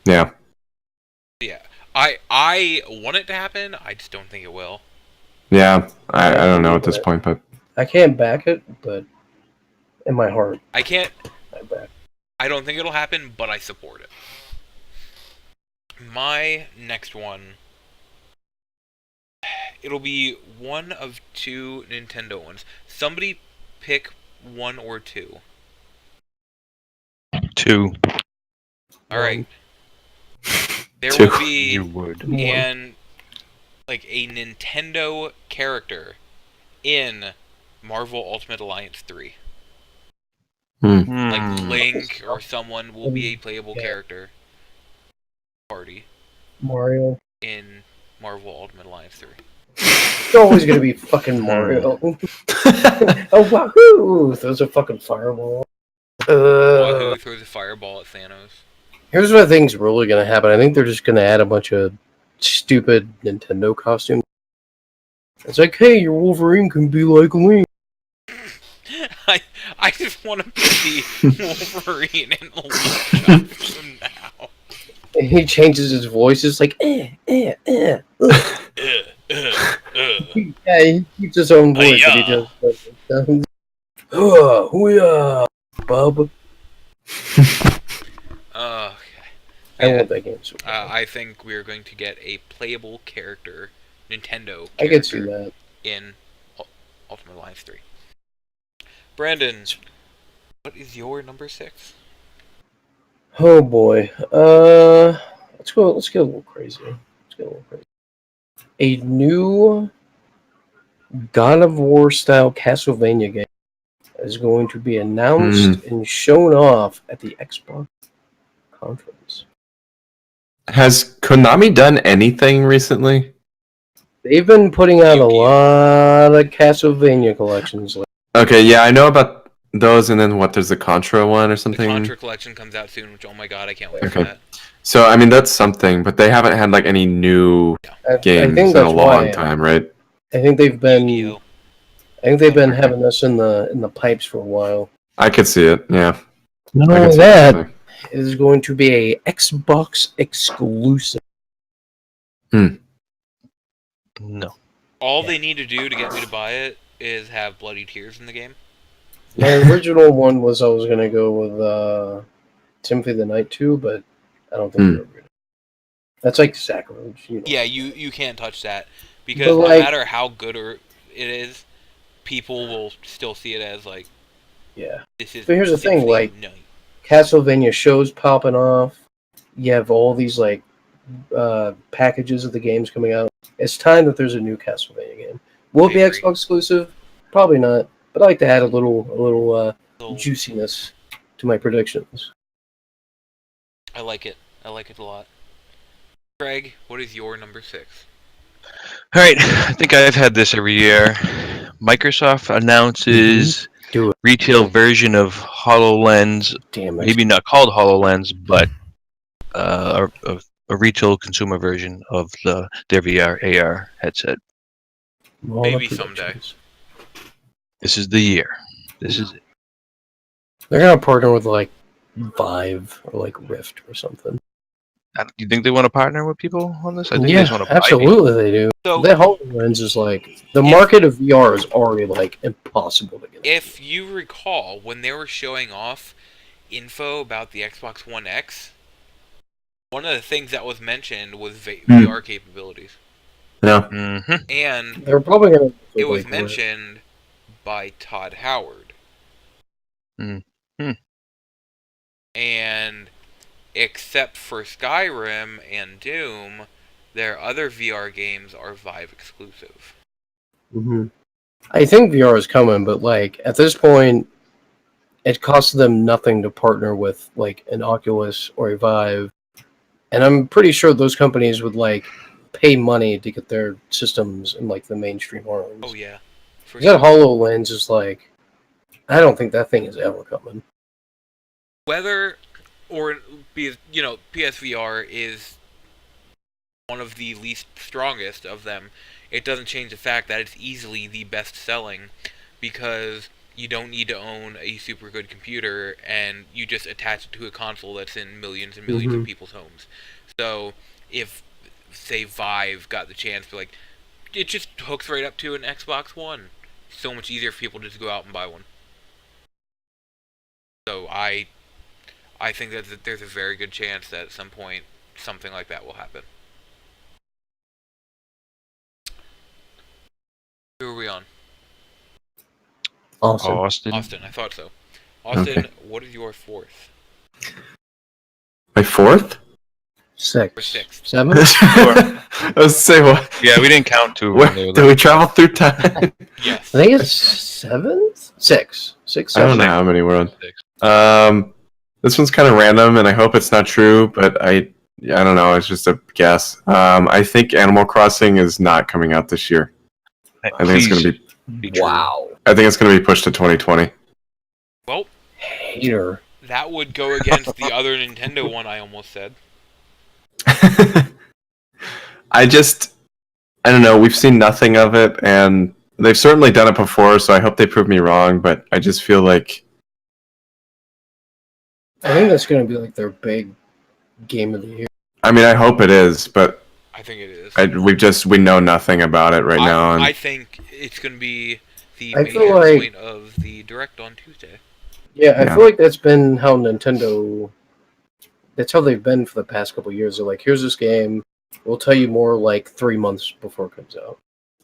Yeah. Yeah, I want it to happen. I just don't think it will. Yeah, I don't know at this point, but. I can't back it, but in my heart, I can't. I back. I don't think it'll happen, but I support it. My next one. It'll be one of two Nintendo ones. Somebody pick one or two. 2. All right. There Two. will be You would. and like a Nintendo character in Marvel Ultimate Alliance 3. Like Link or someone will be a playable character. Party Mario. in Marvel Ultimate Alliance 3. It's always gonna be fucking Mario. Oh wahoo! Throws a fucking fireball. Wahoo throws a fireball at Thanos. Here's what I think's really gonna happen. I think they're just gonna add a bunch of stupid Nintendo costumes. It's like, hey, your Wolverine can be like Link. I just want to be Wolverine and Link from now. he changes his voice. It's like, ugh. Yeah, he keeps his own voice, but he just hoo-yah, bub. Okay. I Yeah, love that game so much. I think we are going to get a playable character, Nintendo I could see character, that. in Ultimate Alliance 3. Brandon, what is your number 6? Oh boy. Let's go. Let's get a little crazy. A new God of War style Castlevania game is going to be announced and shown off at the Xbox conference. Has Konami done anything recently? They've been putting out a Yu-Gi-Oh. lot of Castlevania collections. Okay, yeah, I know about those, and then what? There's the Contra one or The something. Contra collection comes out soon, which, oh my god, I can't wait for Okay. that. So I mean, that's something, but they haven't had like any new I games think in that's a long why. time, right? I think they've been. Yu-Gi-Oh. I think they've been having this in the pipes for a while. I could see it. Yeah. Not I only could see that, happening. it is going to be a Xbox exclusive. No. All they need to do to get me to buy it is have Bloody Tears in the game. My original one was I was gonna go with Symphony of the Night 2, but I don't think they're good. That's like sacrilege. You know? Yeah, you can't touch that because But, no like- matter how good it is, people will still see it as like Yeah. this is. But here's the thing, Symphony like- of Night. Castlevania shows popping off. You have all these like packages of the games coming out. It's time that there's a new Castlevania game. Will it be I agree. Xbox exclusive? Probably not. But I like to add a little So, juiciness to my predictions. I like it. I like it a lot. Craig, what is your number 6? All right, I think I've had this every year. Microsoft announces Do it. retail version of HoloLens, Damn it. maybe not called HoloLens, but a retail consumer version of their VR AR headset. All the Maybe someday. predictions. This is the year. This is it. They're gonna partner with like Vive or like Rift or something. Do you think they want to partner with people on this? I think they Yeah, just want to buy people. absolutely they do. So That HoloLens is like the market of VR is already like impossible to get. if you recall, when they were showing off info about the Xbox One X, one of the things that was mentioned was VR capabilities, Yeah. Mm-hmm. and They're probably gonna. it was like, mentioned by Todd Howard. And except for Skyrim and Doom, their other VR games are Vive exclusive. Mhm. I think VR is coming, but like at this point, it costs them nothing to partner with like an Oculus or a Vive, and I'm pretty sure those companies would like pay money to get their systems in like the mainstream arms. Oh yeah. For That HoloLens is like, I don't think that thing is ever coming. whether or because PSVR is one of the least strongest of them, it doesn't change the fact that it's easily the best selling because you don't need to own a super good computer and you just attach it to a console that's in millions and 1000000s of people's homes. So if say Vive got the chance to like, it just hooks right up to an Xbox One. So much easier for people to just go out and buy one. So I think that there's a very good chance that at some point something like that will happen. Who are we on? Awesome. Austin. Austin, I thought so. Austin, Okay. what is your 4th? My 4th? Six. Or 6th? 7? I was say what? Yeah, we didn't count two. Where, did we travel through time? Yes. I think it's 7th? 6. 6, I don't 7. know how many we're on. This one's kind of random, and I hope it's not true, but I don't know. It's just a guess. I think Animal Crossing is not coming out this year. I think it's going to be. true. Wow. I think it's going to be pushed to 2020. Well, Hater. that would go against the other Nintendo one I almost said. I don't know. We've seen nothing of it, and they've certainly done it before, so I hope they prove me wrong. But I just feel like I think that's going to be like their big game of the year. I mean, I hope it is, but I think it is. we know nothing about it right now. And I think it's going to be the I feel major like- point of the Direct on Tuesday. Yeah, I Yeah. feel like that's been how Nintendo. That's how they've been for the past couple of years. They're like, here's this game. We'll tell you more like 3 months before it comes out.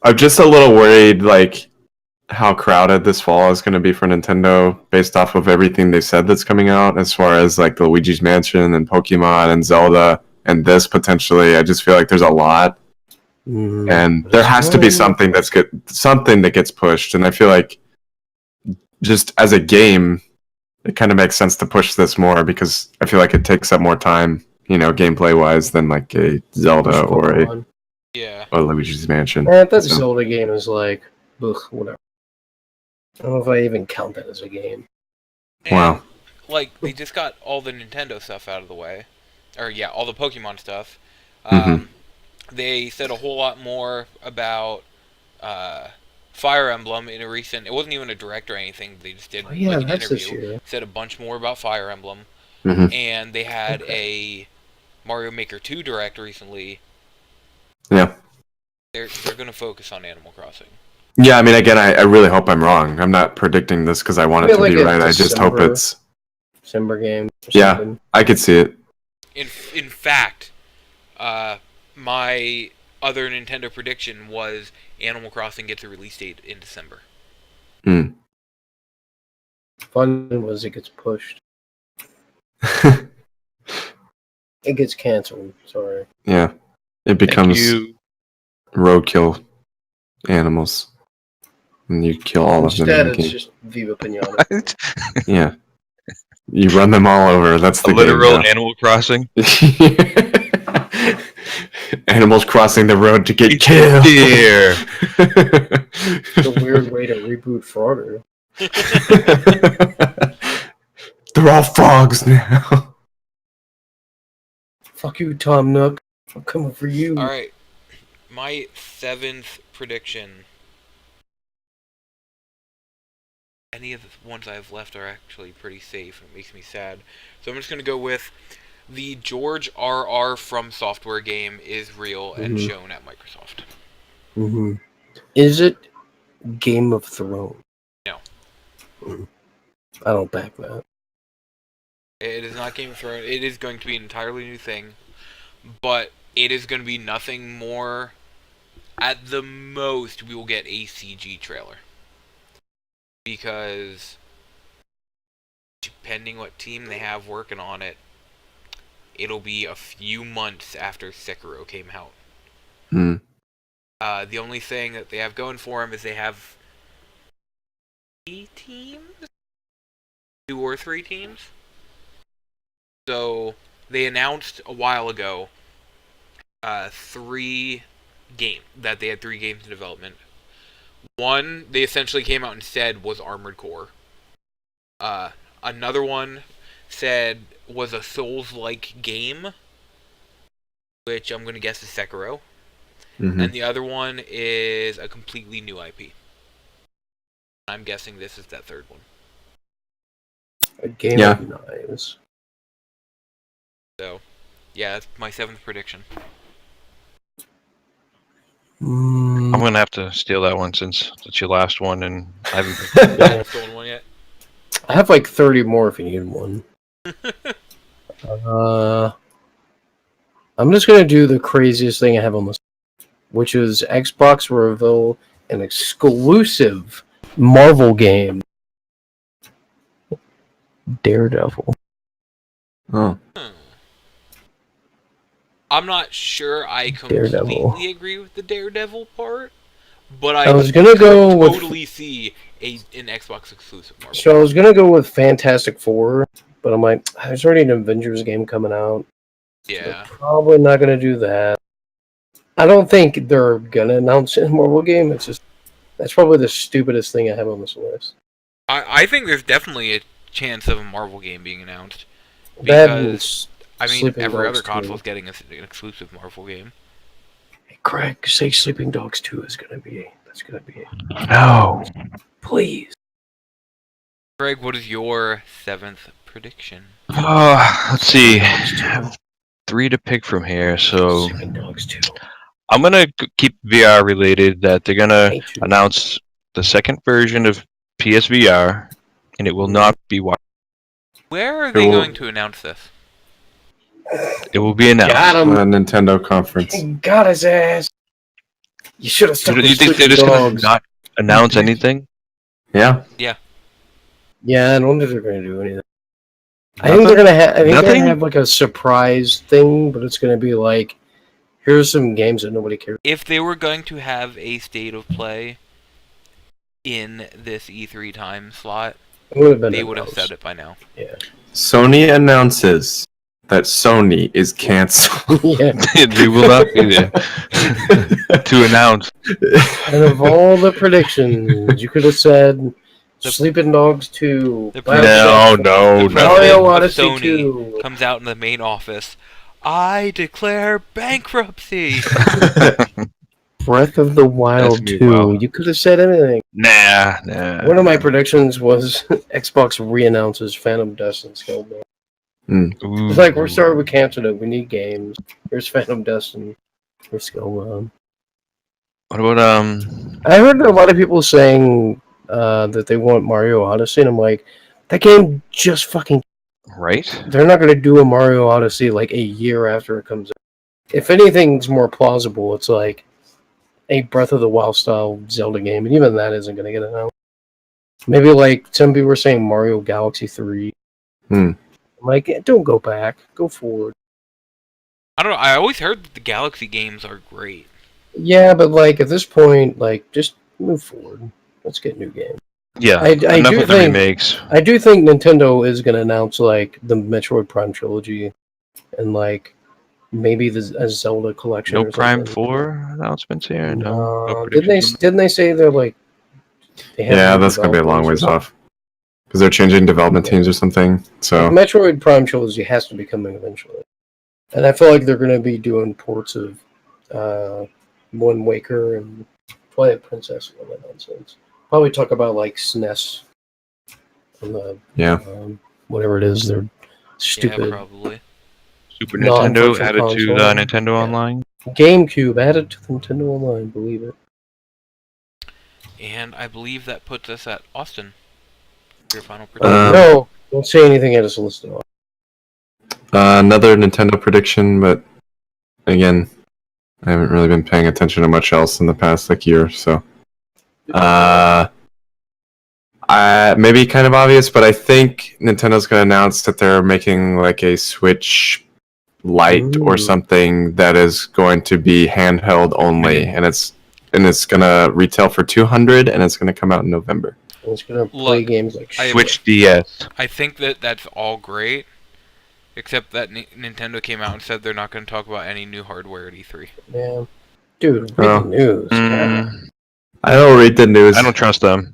I'm just a little worried, like, how crowded this fall is going to be for Nintendo based off of everything they said that's coming out, as far as like the Luigi's Mansion and Pokemon and Zelda and this potentially. I just feel like there's a lot, and there has to be something something that gets pushed. And I feel like just as a game, it kind of makes sense to push this more because I feel like it takes up more time, gameplay wise, than like a Zelda or Yeah. a Luigi's Mansion. That So- Zelda game is like, ugh, whatever. I don't know if I even count that as a game. And, Wow. Like, they just got all the Nintendo stuff out of the way. Or, yeah, all the Pokemon stuff. Mhm. They said a whole lot more about Fire Emblem in a recent... It wasn't even a direct or anything. They just did Oh yeah, like, an that's this interview. year. Said a bunch more about Fire Emblem. Mhm. And they had a Mario Maker 2 direct recently. Yeah. They're going to focus on Animal Crossing. Yeah, I mean, again, I really hope I'm wrong. I'm not predicting this because I want it Maybe to like be a right. I just hope December- it's... December game. Or Yeah. something. I could see it. In fact, my other Nintendo prediction was Animal Crossing gets a release date in December. Hmm. Fun was it gets pushed. It gets canceled. Sorry. Yeah. It Thank becomes you. roadkill animals. And you kill all of them Instead, in the it's game. just Viva Pinata. Yeah. You run them all over. That's A the literal game Animal Crossing. now. Animals crossing the road to get killed. Deer. It's a weird way to reboot Frogger. They're all frogs now. Fuck you, Tom Nook. I'm coming for you. Alright, my 7th prediction. Any of the ones I've left are actually pretty safe. It makes me sad. So I'm just going to go with the George R.R. From Software game is real and Mhm. shown at Microsoft. Mm-hmm. Is it Game of Thrones? No. I don't back that. It is not Game of Thrones. It is going to be an entirely new thing. But it is going to be nothing more. At the most, we will get a CG trailer. Because depending what team they have working on it, it'll be a few months after Sekiro came out. Hmm. The only thing that they have going for them is they have 3 teams? 2 or 3 teams? So, they announced a while ago 3 games, that they had 3 games in development. One, they essentially came out and said was Armored Core. Another one said was a Souls-like game, which I'm going to guess is Sekiro. Mhm. And the other one is a completely new IP. I'm guessing this is that third one. A Game Yeah. of Knives. So, yeah, that's my 7th prediction. Mm, I'm gonna have to steal that one since it's your last one, and I haven't. I haven't stolen one yet. I have like 30 more if you need one. I'm just gonna do the craziest thing I have on this, which is Xbox will reveal an exclusive Marvel game, Daredevil. Oh. I'm not sure I completely Daredevil. agree with the Daredevil part, but I was gonna go with. totally see an Xbox exclusive Marvel. So I was gonna go with Fantastic Four, but I'm like, there's already an Avengers game coming out. Yeah. Probably not gonna do that. I don't think they're gonna announce a Marvel game. It's just that's probably the stupidest thing I have on this list. I think there's definitely a chance of a Marvel game being announced. That and Because, I mean, Sleeping every Dogs other console's 2. getting an exclusive Marvel game. Hey, Craig, say Sleeping Dogs 2 is gonna be. That's gonna be. No. Please. Greg, what is your 7th prediction? Let's see. three to pick from here, so Sleeping Dogs 2. I'm gonna keep VR related. That they're gonna Me too. announce the second version of PSVR, and it will not be Where are they Cool. going to announce this? It will be announced. Got him. Nintendo conference. He got his ass. You should have stuck You with think they're Sleeping just gonna Dogs. not announce anything? Yeah. Yeah, I don't think they're going to do anything. I Nothing? think they're gonna have. I think they're Nothing? gonna have like a surprise thing, but it's gonna be like, here's some games that nobody cares. If they were going to have a state of play in this E3 time slot, It would have been. they would have announced. said it by now. Yeah. Sony announces that Sony is canceled. Yeah. They will not be there to announce. And of all the predictions, you could have said Sleeping Dogs 2. The No, The no, president Mario of Odyssey Sony 2. comes out in the main office. I declare bankruptcy. Breath of the Wild That's me, 2. wow. You could have said anything. Nah. One of my predictions was Xbox re-announces Phantom Dust and Scalebound. Ooh. It's like, we're sorry we canceled it. We need games. Here's Phantom Dust and here's Scalebound. What about I heard a lot of people saying that they want Mario Odyssey, and I'm like, that game just fucking... right? They're not going to do a Mario Odyssey like a year after it comes out. If anything's more plausible, it's like a Breath of the Wild style Zelda game, and even that isn't going to get announced. Maybe like some people were saying Mario Galaxy 3. I'm like, don't go back, go forward. I don't know. I always heard that the Galaxy games are great. Yeah, but like at this point, like just move forward. Let's get new games. Yeah. I enough do of the think remakes. I do think Nintendo is going to announce like the Metroid Prime trilogy and like maybe a Zelda collection. No or Prime something. 4 announcements here. No. Didn't they say they're like? They have Yeah, new that's gonna be a long developers ways or something? off because they're changing development teams or something. So Like, Metroid Prime trilogy has to be coming eventually, and I feel like they're going to be doing ports of Wind Waker and Twilight Princess and all that nonsense. Probably talk about like SNES and the yeah, whatever it is, they're stupid. Yeah, probably. Super Non-virtual Nintendo added to the console. Nintendo Yeah. Online. GameCube added to the Nintendo Online, believe it. And I believe that puts us at Austin. Your final prediction. No, don't say anything I just listed off. another Nintendo prediction, but again, I haven't really been paying attention to much else in the past like year. So, maybe kind of obvious, but I think Nintendo's going to announce that they're making like a Switch Lite or Ooh. something that is going to be handheld only, and it's gonna retail for $200, and it's gonna come out in November. And it's gonna play Look, games like I- shit. Switch DS. I think that's all great, except that Nintendo came out and said they're not going to talk about any new hardware at E3. Yeah, dude, read Oh. the news. I don't read the news. I don't trust them.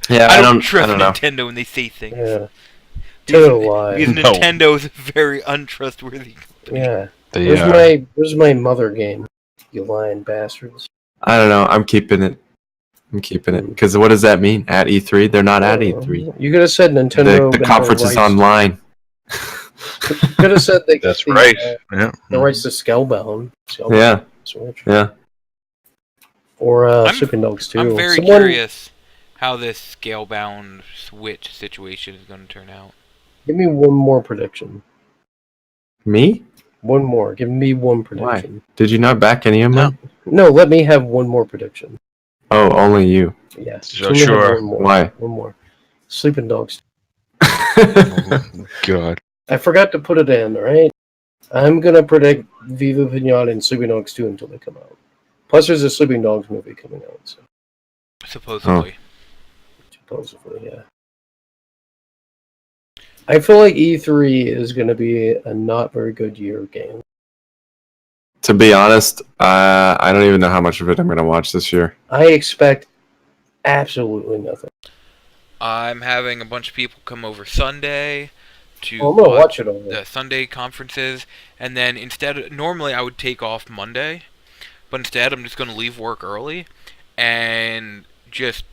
Yeah, I don't trust I don't know. Nintendo when they say things. Yeah, tell a lie. Because No. Nintendo is a very untrustworthy company. Yeah, They, where's my mother game? You lying bastards. I don't know. I'm keeping it because what does that mean? At E3, they're not at E3. You could have said Nintendo. The conference is online. You could have said they. That's the, right. Yeah. The rights to Scalebound. Yeah, Switch. yeah. Or I'm- Super Dogs too. I'm very Someone- curious how this scale-bound Switch situation is going to turn out. Give me one more prediction. Me? One more. Give me one prediction. Did you not back any of No. them? No, let me have one more prediction. Oh, only you. Yes. So let me have sure. One more. Why? One more. Sleeping Dogs. Oh, God. I forgot to put it in, alright? I'm gonna predict Viva Pinata and Sleeping Dogs 2 until they come out. Plus there's a Sleeping Dogs movie coming out, so Supposedly. supposedly, yeah. I feel like E3 is gonna be a not very good year of games. To be honest, I don't even know how much of it I'm going to watch this year. I expect absolutely nothing. I'm having a bunch of people come over Sunday to Well, I'm gonna watch it all. the Sunday conferences, and then normally I would take off Monday, but instead I'm just going to leave work early and just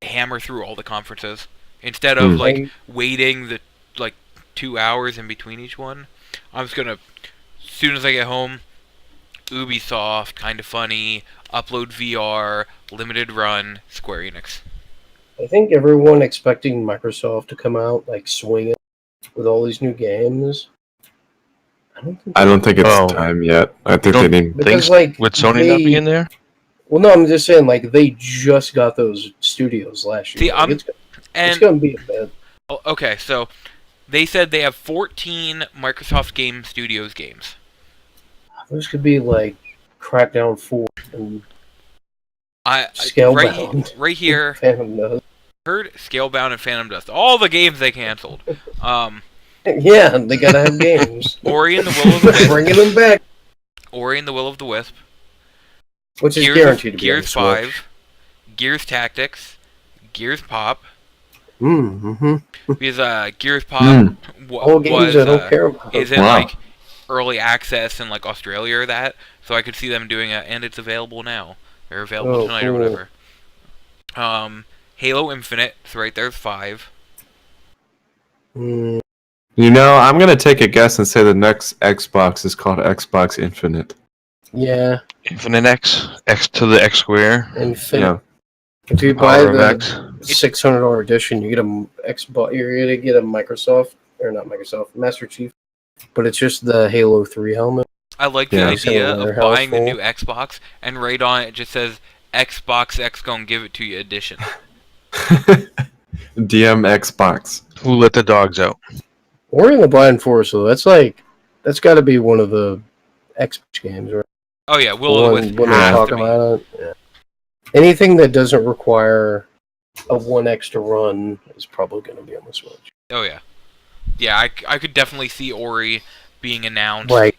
hammer through all the conferences instead of like waiting the 2 hours in between each one. I'm just gonna, as soon as I get home, Ubisoft, Kinda Funny, Upload VR, Limited Run, Square Enix. I think everyone expecting Microsoft to come out like swinging with all these new games. I don't think it's Oh. time yet. I think they need. Because Things like with Sony not being there. Well, no, I'm just saying like they just got those studios last year. See, Like, it's and gonna be a bit. okay, so they said they have 14 Microsoft Game Studios games. This could be like Crackdown 4 and I Scalebound. right here. Phantom Dust. Heard Scalebound and Phantom Dust. All the games they canceled. Yeah, they gotta have games. Ori and the Will of the Wisp. Bringing them back, Ori and the Will of the Wisp. which is guaranteed to be on the Gears Switch. 5. Gears Tactics. Gears Pop. Mm-hmm. Because Gears Pop All games I don't care about. is in Wow. like early access in like Australia or that, so I could see them doing it, and it's available now. They're available Oh, tonight cool. or whatever. Halo Infinite, so right there's 5. Mm, You know, I'm gonna take a guess and say the next Xbox is called Xbox Infinite. yeah, Infinite X to the X square. Infinite. Yeah. If you buy Power of the X. $600 edition, you get a Xbox. You're gonna get a Microsoft or not Microsoft Master Chief, but it's just the Halo 3 helmet. I like Yeah. the idea of Warehouse buying the full. new Xbox, and right on it just says Xbox X gon' give it to you edition. DM Xbox. Who let the dogs out? We're in the blind forest, so that's got to be one of the Xbox games, right? Oh yeah, Will of the Wisp When they has talk to be. about it. Yeah. Anything that doesn't require a 1x to run is probably going to be on the Switch. Oh yeah. Yeah, I could definitely see Ori being announced. Like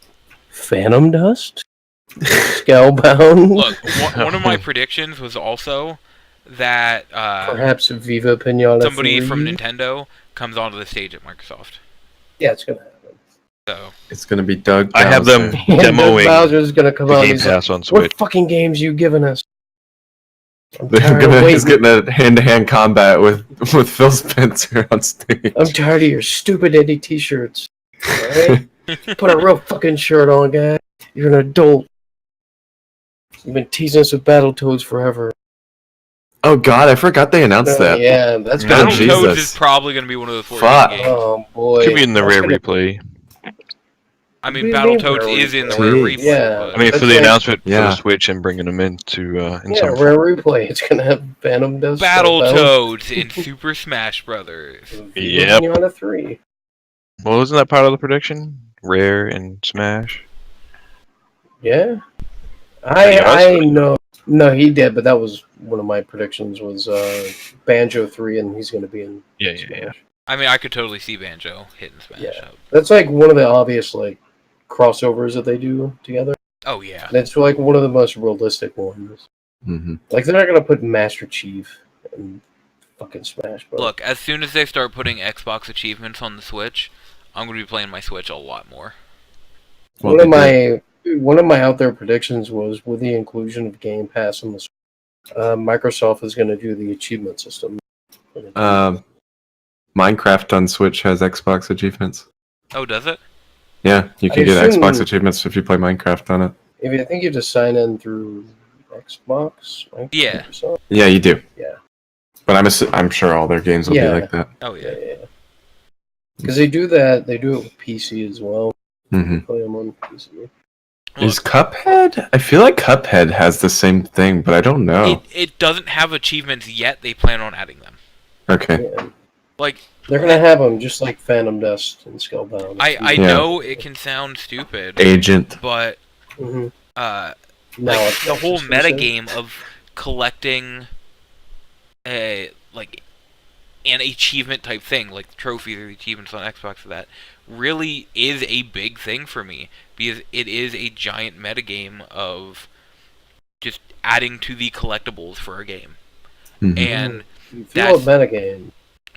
Phantom Dust, Scalebound, Look, one of my predictions was also that perhaps Viva Pinata. somebody 3. from Nintendo comes onto the stage at Microsoft. Yeah, it's going to happen. So It's gonna be Doug. I have them Bowser. And Doug demoing Bowser's going to come the out. And Game he's like, Pass on "What Switch. fucking games you giving us?" I'm They're tired of gonna, he's waiting. getting a hand-to-hand combat with Phil Spencer on stage. I'm tired of your stupid indie t-shirts. Alright? Put a real fucking shirt on, guy. You're an adult. You've been teasing us with Battletoads forever. Oh God, I forgot they announced that. Yeah, that's Oh, gonna Jesus. Battletoads is probably going to be one of the 14 Fuck. games. Oh boy. Could be in the That's rare gonna- replay. I mean, What do you mean Battletoads rare is in the replay? rare replay. Yeah. but- I mean, for That's the like- announcement for Yeah. the Switch and bringing them into in Yeah, some rare replay. It's gonna have Phantom Dust. Battletoads in Super Smash Brothers. Yep. Pinata 3. Well, wasn't that part of the prediction? Rare and Smash. Yeah. Did I yours? know. No, he did, but that was one of my predictions. Was Banjo 3, and he's gonna be in Yeah. Smash. I mean, I could totally see Banjo hitting Smash Yeah. up. That's like one of the obvious like crossovers that they do together. Oh yeah. And it's like one of the most realistic ones. Mm-hmm. Like they're not gonna put Master Chief in fucking Smash Bros. Look, as soon as they start putting Xbox achievements on the Switch, I'm going to be playing my Switch a lot more. one of my out there predictions was with the inclusion of Game Pass on the Switch, Microsoft is going to do the achievement system. Minecraft on Switch has Xbox achievements. Oh, does it? Yeah, you can I get assume- Xbox achievements if you play Minecraft on it. If I think you just sign in through Xbox, right? Yeah. Microsoft? Yeah, you do. Yeah. But I'm sure all their games will Yeah. be like that. Oh yeah. Yeah. Because they do that. They do it with PC as well. Mm-hmm. Play them on PC. Is Cuphead? I feel like Cuphead has the same thing, but I don't know. It doesn't have achievements yet. They plan on adding them. Okay. Yeah. Like, They're gonna have them just like Phantom Dust and Scalebound. I Yeah. know it can sound stupid, Agent. but Mm-hmm. like the whole metagame of collecting like an achievement type thing, like trophies or achievements on Xbox for that, really is a big thing for me because it is a giant metagame of just adding to the collectibles for a game. Mhm. And You feel a metagame.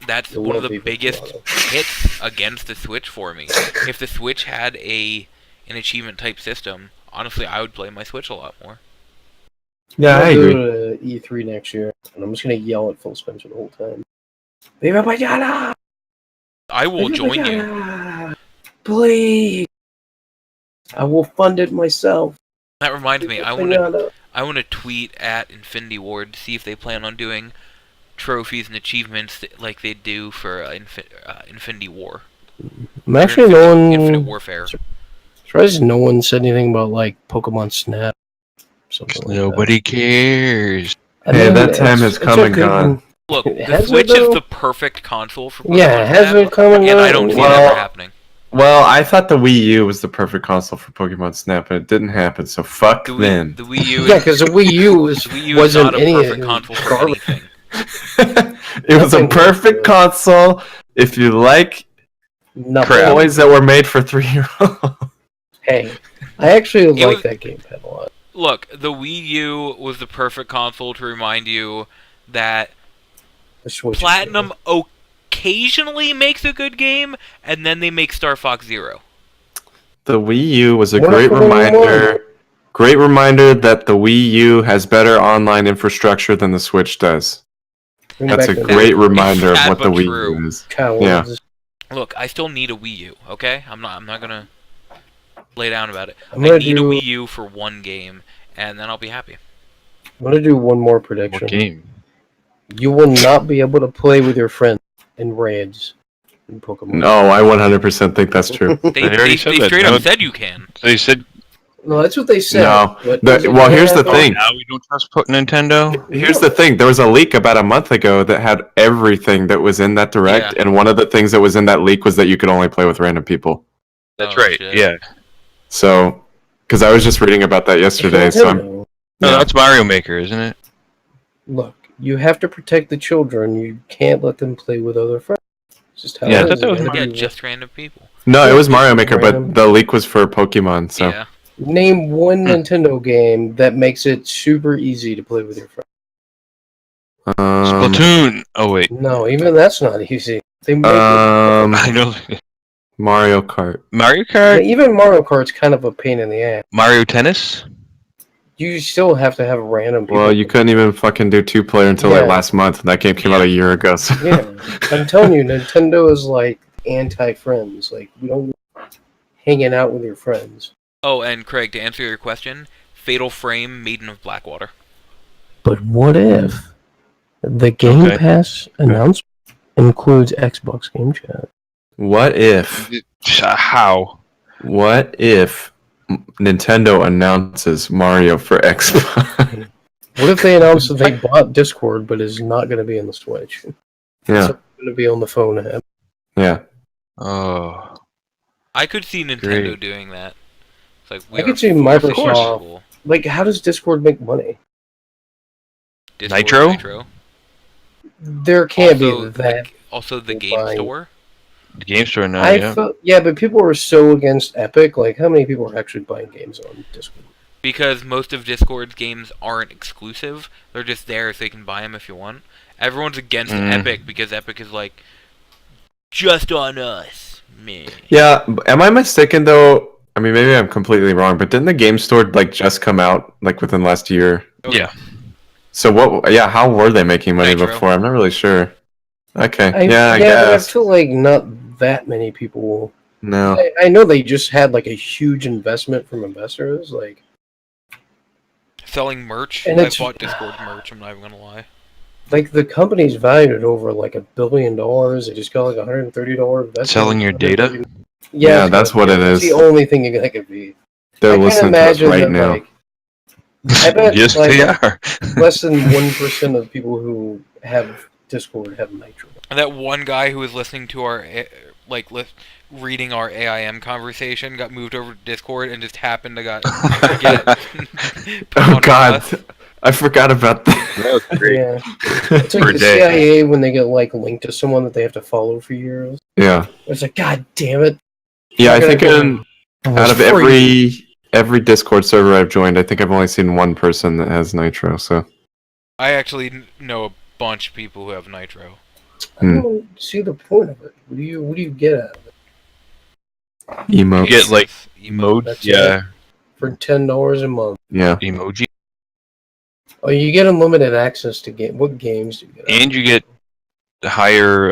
that's It one of will the be biggest for hits against the Switch for me. If the Switch had an achievement type system, honestly, I would play my Switch a lot more. Yeah, I I'm gonna agree. go to E3 next year, and I'm just gonna yell at Phil Spencer the whole time. Viva Pinata! I will Viva join you. Pinata! Please! I will fund it myself. That reminds me, I want to tweet at Infinity Ward to see if they plan on doing trophies and achievements like they do for Infinity War. I'm actually no one. Infinite Warfare. Surprised no one said anything about like Pokemon Snap. Something like Nobody cares. that. Hey, that time has come and gone. Look, the Has it, Switch is though? the perfect console for Pokemon Yeah, has Snap, it come and and I gone? don't see Well, that ever happening. Well, I thought the Wii U was the perfect console for Pokemon Snap, and it didn't happen. So fuck them. The Wii U. Yeah, because the Wii U The Wii U is wasn't not a any perfect console for garbage. anything. It was a Nothing perfect was. console if you like Nothing. toys that were made for 3-year-olds. Hey, I actually It like was- that gamepad a lot. Look, the Wii U was the perfect console to remind you that The Switch Platinum occasionally makes a good game, and then they make Star Fox Zero. The Wii U was a What great if we don't reminder. want Great reminder that the Wii U has better online infrastructure than the Switch does. Bring That's a back the great reminder of sad what the but Wii true. U is. cowards. Look, I still need a Wii U. Okay, I'm not gonna lay down about it. I'm I gonna need a do. Wii U for one game, and then I'll be happy. I'm gonna do one more What prediction. game? You will not be able to play with your friends in raids in Pokemon. No, I 100% think that's true. They, They already said that. straight No. up said you can. They said, No, that's what they said. No. but The- is it well, gonna here's the happen? thing. now we don't trust Nintendo. Here's the thing. There was a leak about a month ago that had everything that was in that direct, Yeah. and one of the things that was in that leak was that you could only play with random people. That's Oh, right. shit. Yeah. So, because I was just reading about that yesterday, so I'm, Nintendo, No, Yeah. that's Mario Maker, isn't it? look, you have to protect the children. You can't let them play with other friends. It's just how Yeah. it I is. thought that was It's Yeah, gonna be- just random people. no, it Yeah, was Mario just Maker, random. but the leak was for Pokemon. So, Yeah. Name one Hmm. Nintendo game that makes it super easy to play with your friends. Splatoon. Oh wait, No, even that's not easy. They make I know. Mario Kart. Mario it. Kart, Even Mario Kart's kind of a pain in the ass. Mario Tennis. You still have to have random people. Well, you couldn't even fucking do 2-player until Yeah. like last month, and that game came out a year ago. So. Yeah, I'm telling you, Nintendo is like anti-friends. Like we don't hanging out with your friends. Oh, and Craig, to answer your question, Fatal Frame, Maiden of Blackwater. But what if the Game Okay. Pass announcement includes Xbox Game Chat? What if? How? What if Nintendo announces Mario for Xbox? What if they announce that they bought Discord, but is not going to be in the Switch? yeah, It's going to be on the phone app. yeah. Oh, I could see Nintendo Great. doing that. It's like I could see Microsoft. Like, how does Discord make money? Nitro? There can't Also, be that. Also, the People game buying- store. the game store now. I Yeah. felt, yeah, but people were so against Epic. Like, how many people are actually buying games on Discord? Because most of Discord's games aren't exclusive. They're just there so you can buy them if you want. Everyone's against Epic because Epic is like, just on us. Man. Yeah, am I mistaken though? I mean, maybe I'm completely wrong, but didn't the game store like just come out like within last year? Okay. Yeah. So what? Yeah, how were they making money Nitro. before? I'm not really sure. Okay, I yeah, I but I guess. feel like not that many people. No, I know they just had like a huge investment from investors. Like, Selling merch. And I it's- bought Discord merch, I'm not even gonna lie. the company's valued at over like $1 billion. They just got like $130 investment. Selling your data? Yeah, it's that's what it It's is. the only thing that could be. they're I can't listening to us imagine right that, now. like, I bet yes, like, they are. less than 1% of people who have Discord have Nitro. And that one guy who was listening to our, reading our AIM conversation got moved over to Discord and just happened to get put Oh on God, us. I forgot about that. That was great. Yeah, it's like Per the day. CIA when they get like linked to someone that they have to follow for years. Yeah, It's like, God damn it! yeah. I Not think gonna go. out of It's free. every Discord server I've joined, I think I've only seen one person that has Nitro. So I actually know a bunch of people who have Nitro. I don't see the point of it. What do you get out of it emo. You get like Emote. emoji. That's Yeah, for $10 a month? Yeah, emoji, Oh, you get unlimited access to game. What games do you get? and you get higher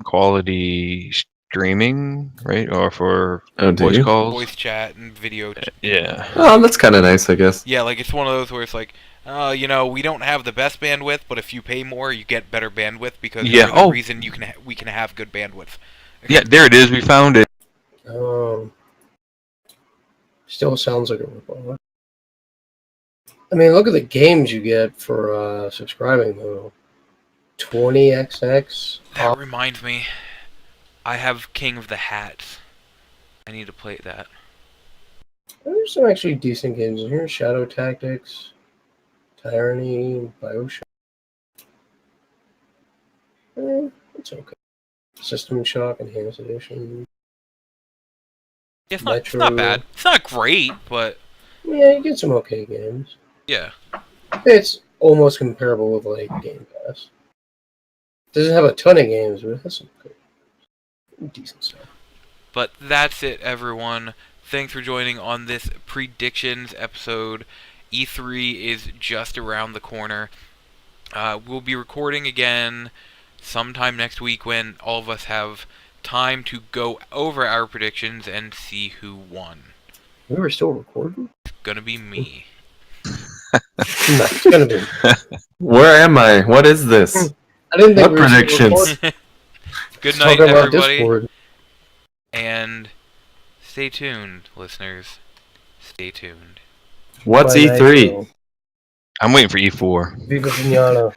quality streaming, right? Or for Oh, do voice you? calls. Voice chat and video. Yeah. Oh, that's kind of nice, I guess. Yeah, like it's one of those where it's like, we don't have the best bandwidth, but if you pay more, you get better bandwidth because Yeah, you're the oh. reason we can have good bandwidth. Yeah, there it is. We found it. Still sounds like a ripoff. I mean, look at the games you get for subscribing, though. 20XX. That reminds me, I have King of the Hats. I need to play that. There's some actually decent games in here. Shadow Tactics, Tyranny, Bioshock. It's okay. System Shock Enhanced Edition. Yeah, it's not bad. It's not great, but Yeah, you get some okay games. yeah. It's almost comparable with like Game Pass. Doesn't have a ton of games, but it has some good, decent stuff. But that's it, everyone. Thanks for joining on this predictions episode. E3 is just around the corner. We'll be recording again sometime next week when all of us have time to go over our predictions and see who won. We were still recording? It's gonna be me. No, it's gonna be. Where am I? What is this? I didn't think What we were still predictions? recording. Good Let's night, talk about everybody. Discord. And stay tuned, listeners. Stay tuned. What's Bye, E3? Nitro. I'm waiting for E4. Viva Pinata.